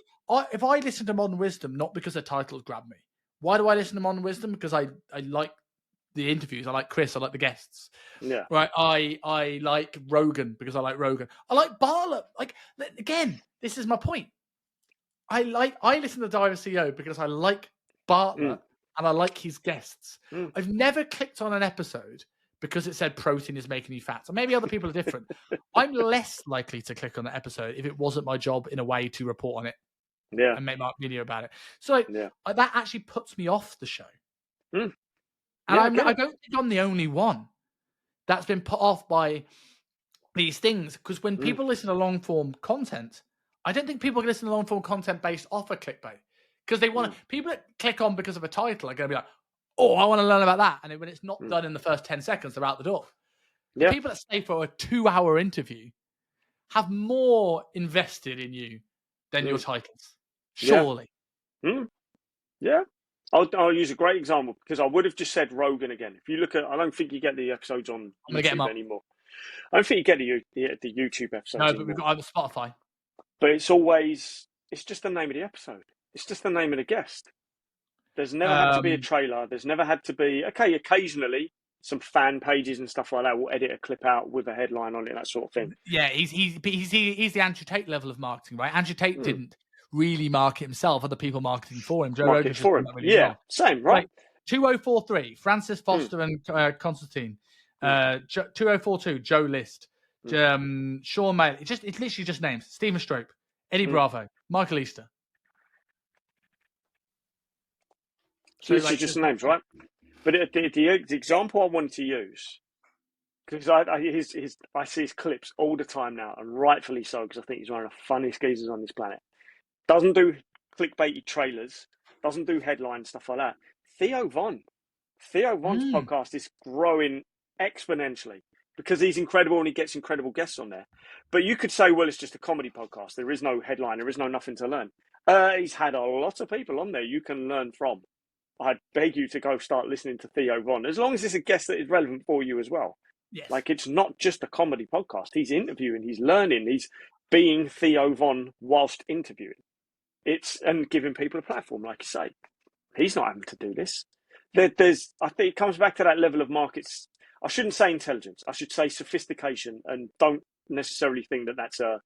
If I listen to Modern Wisdom, not because the titles grab me. Why do I listen to Modern Wisdom? Because I like the interviews. I like Chris. I like the guests. Yeah. Right. I like Rogan because I like Rogan. I like Bartlett. Like, again, this is my point. I listen to Diary CEO because I like Bartlett and I like his guests. I've never clicked on an episode because it said protein is making you fat. So maybe other people are different. I'm less likely to click on the episode if it wasn't my job in a way to report on it. And make my video about it. So that actually puts me off the show. And I don't think I'm the only one that's been put off by these things. Because when people listen to long form content, I don't think people can listen to long form content based off of clickbait. Because they want to, people that click on because of a title are going to be like, oh, I want to learn about that. And when it's not done in the first 10 seconds, they're out the door. The people that stay for a 2-hour interview have more invested in you than your titles. Surely. Yeah. I'll use a great example because I would have just said Rogan again. If you look at, I don't think you get the episodes on YouTube anymore. I don't think you get the YouTube episodes No, but anymore. we've got Spotify. But it's just the name of the episode. It's just the name of the guest. There's never had to be a trailer. There's never had to be, occasionally some fan pages and stuff like that will edit a clip out with a headline on it, that sort of thing. Yeah, he's the Andrew Tate level of marketing, right? Andrew Tate didn't really market himself, other people marketing for him. Joe Rogan for him. Really well. Same, right? 2043, Francis Foster and Constantine. 2042, Joe List. Sean May. It's literally just names. Stephen Strope, Eddie Bravo, Michael Easter. So it's just names, right? But the example I wanted to use, because I see his clips all the time now, and rightfully so, because I think he's one of the funniest geezers on this planet. Doesn't do clickbaity trailers, doesn't do headlines, stuff like that. Theo Von's podcast is growing exponentially because he's incredible and he gets incredible guests on there. But you could say, well, it's just a comedy podcast. There is no headline. There is no nothing to learn. He's had a lot of people on there you can learn from. I'd beg you to go start listening to Theo Von, as long as it's a guest that is relevant for you as well. Yes. Like, it's not just a comedy podcast. He's interviewing, he's learning, he's being Theo Von whilst interviewing. And giving people a platform, like you say. He's not having to do this. I think it comes back to that level of markets. I shouldn't say intelligence. I should say sophistication, and don't necessarily think that that's a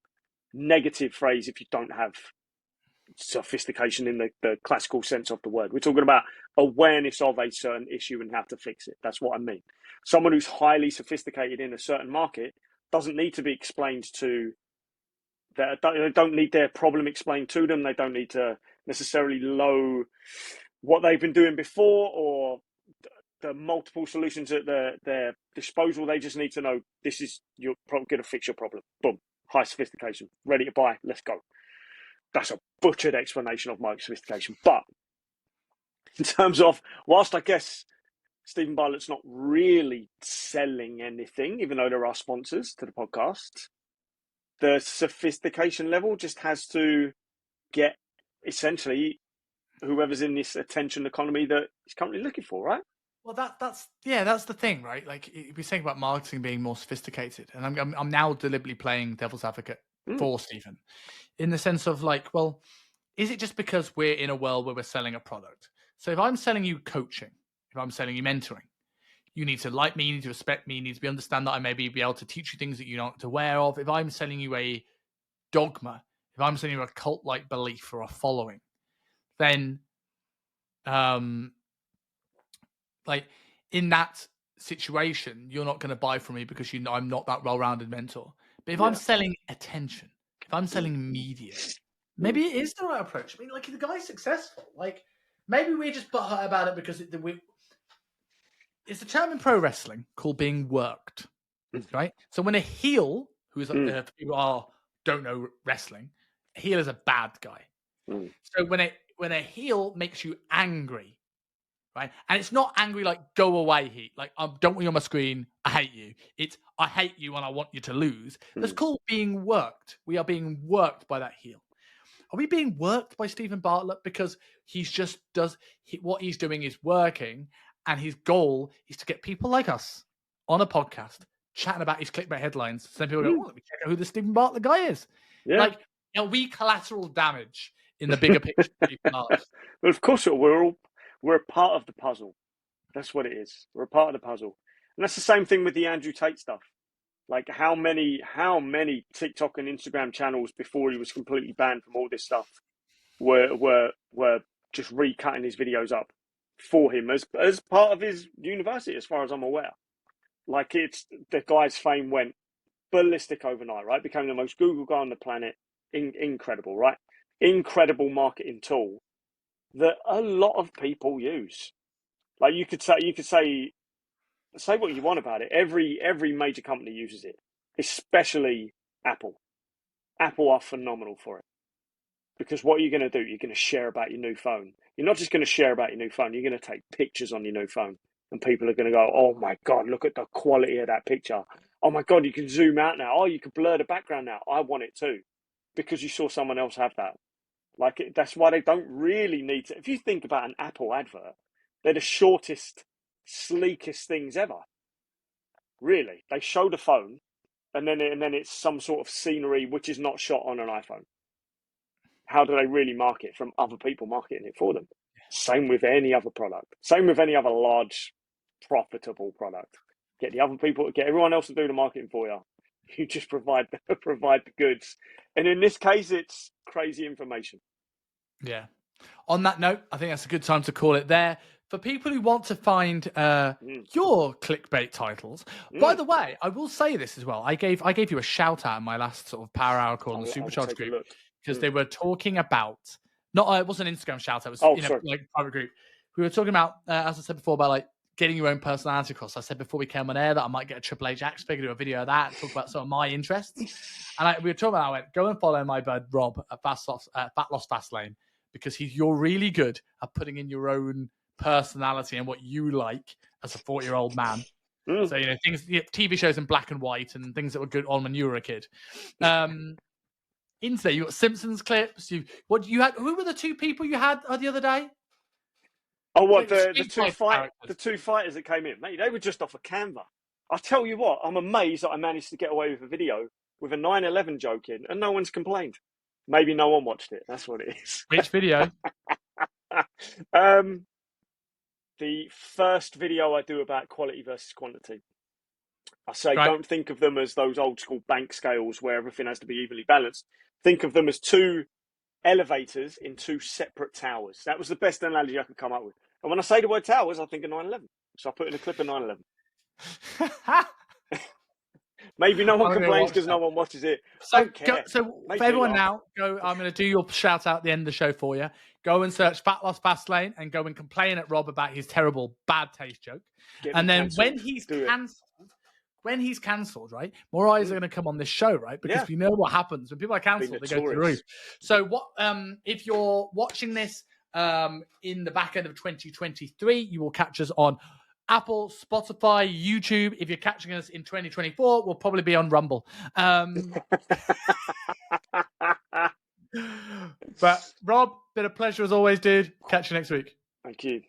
negative phrase if you don't have sophistication in the classical sense of the word. We're talking about awareness of a certain issue and how to fix it. That's what I mean. Someone who's highly sophisticated in a certain market doesn't need to be explained to. They don't need their problem explained to them. They don't need to necessarily know what they've been doing before or the multiple solutions at their disposal. They just need to know this is you're going to fix your problem. Boom, high sophistication, ready to buy. Let's go. That's a butchered explanation of my sophistication. But in terms of, whilst I guess Stephen Bartlett's not really selling anything, even though there are sponsors to the podcast, the sophistication level just has to get essentially whoever's in this attention economy that he's currently looking for, right? Well, that's the thing, right? Like, we're saying about marketing being more sophisticated, and I'm now deliberately playing devil's advocate for Stephen, in the sense of like, well, is it just because we're in a world where we're selling a product? So if I'm selling you coaching, if I'm selling you mentoring, you need to like me, you need to respect me, you need to understand that I may be able to teach you things that you're not aware of. If I'm selling you a dogma, if I'm selling you a cult-like belief or a following, then like in that situation, you're not going to buy from me because you know I'm not that well-rounded mentor. But if I'm selling attention, if I'm selling media, maybe it is the right approach. I mean, like, the guy's successful. Like, maybe we just butthurt about it because it's a term in pro wrestling called being worked, right? So when a heel, who is people don't know wrestling, a heel is a bad guy. So when a heel makes you angry, right? And it's not angry like go away, heat. Like, I don't want you on my screen. I hate you. It's I hate you and I want you to lose. That's called being worked. We are being worked by that heel. Are we being worked by Stephen Bartlett because what he's doing is working, and his goal is to get people like us on a podcast chatting about his clickbait headlines? So people go, let me check out who the Stephen Bartlett guy is. Yeah. Like, are we collateral damage in the bigger picture? Well, of course, we're a part of the puzzle. That's what it is. We're a part of the puzzle. And that's the same thing with the Andrew Tate stuff. Like, how many TikTok and Instagram channels before he was completely banned from all this stuff were just recutting his videos up for him as part of his university, as far as I'm aware. Like, it's the guy's fame went ballistic overnight, right? Became the most Google guy on the planet. Incredible, right? Incredible marketing tool that a lot of people use. Like, you could say what you want about it. Every major company uses it, especially Apple. Apple are phenomenal for it. Because what are you going to do? You're going to share about your new phone. You're not just going to share about your new phone. You're going to take pictures on your new phone. And people are going to go, oh my God, look at the quality of that picture. Oh my God, you can zoom out now. Oh, you can blur the background now. I want it too. Because you saw someone else have that. Like, that's why they don't really need to. If you think about an Apple advert, they're the shortest, sleekest things ever. Really. They show the phone, and then it's some sort of scenery which is not shot on an iPhone. How do they really market from other people marketing it for them? Same with any other product. Same with any other large, profitable product. Get everyone else to do the marketing for you. You just provide the goods. And in this case, it's crazy information. Yeah. On that note, I think that's a good time to call it there. For people who want to find your clickbait titles, by the way, I will say this as well. I gave you a shout out in my last sort of Power Hour call in the Supercharged group because they were talking about it wasn't an Instagram shout out. It was a private group. We were talking about, as I said before, about like getting your own personality across. I said before we came on air that I might get a Triple H axe figure, do a video of that, talk about some of my interests. And we were talking about, I went, go and follow my bud Robb at Fat Loss Fastlane, because you're really good at putting in your own personality and what you like as a 40-year-old man. So, things, TV shows in black and white and things that were good on when you were a kid. Into there, you got Simpsons clips. Who were the two people you had the other day? Oh, what, the two fighters that came in, mate? They were just off a Canva. I tell you what, I'm amazed that I managed to get away with a video with a 9/11 joke in, and no one's complained. Maybe no one watched it. That's what it is. Which video? The first video I do about quality versus quantity. I say, Don't think of them as those old school bank scales where everything has to be evenly balanced. Think of them as two elevators in two separate towers. That was the best analogy I could come up with. And when I say the word towers, I think of 9/11. So I put in a clip of 9/11. Maybe no one complains because no one watches it. So for everyone now, I'm going to do your shout out at the end of the show for you. Go and search Fat Loss Fastlane and go and complain at Rob about his terrible bad taste joke. And then when he's cancelled, right? More eyes are going to come on this show, right? Because we know what happens when people are cancelled, they go through the roof. So what if you're watching this in the back end of 2023, you will catch us on Apple, Spotify, YouTube. If you're catching us in 2024, we'll probably be on Rumble. But Rob, been a pleasure as always, dude. Catch you next week. Thank you.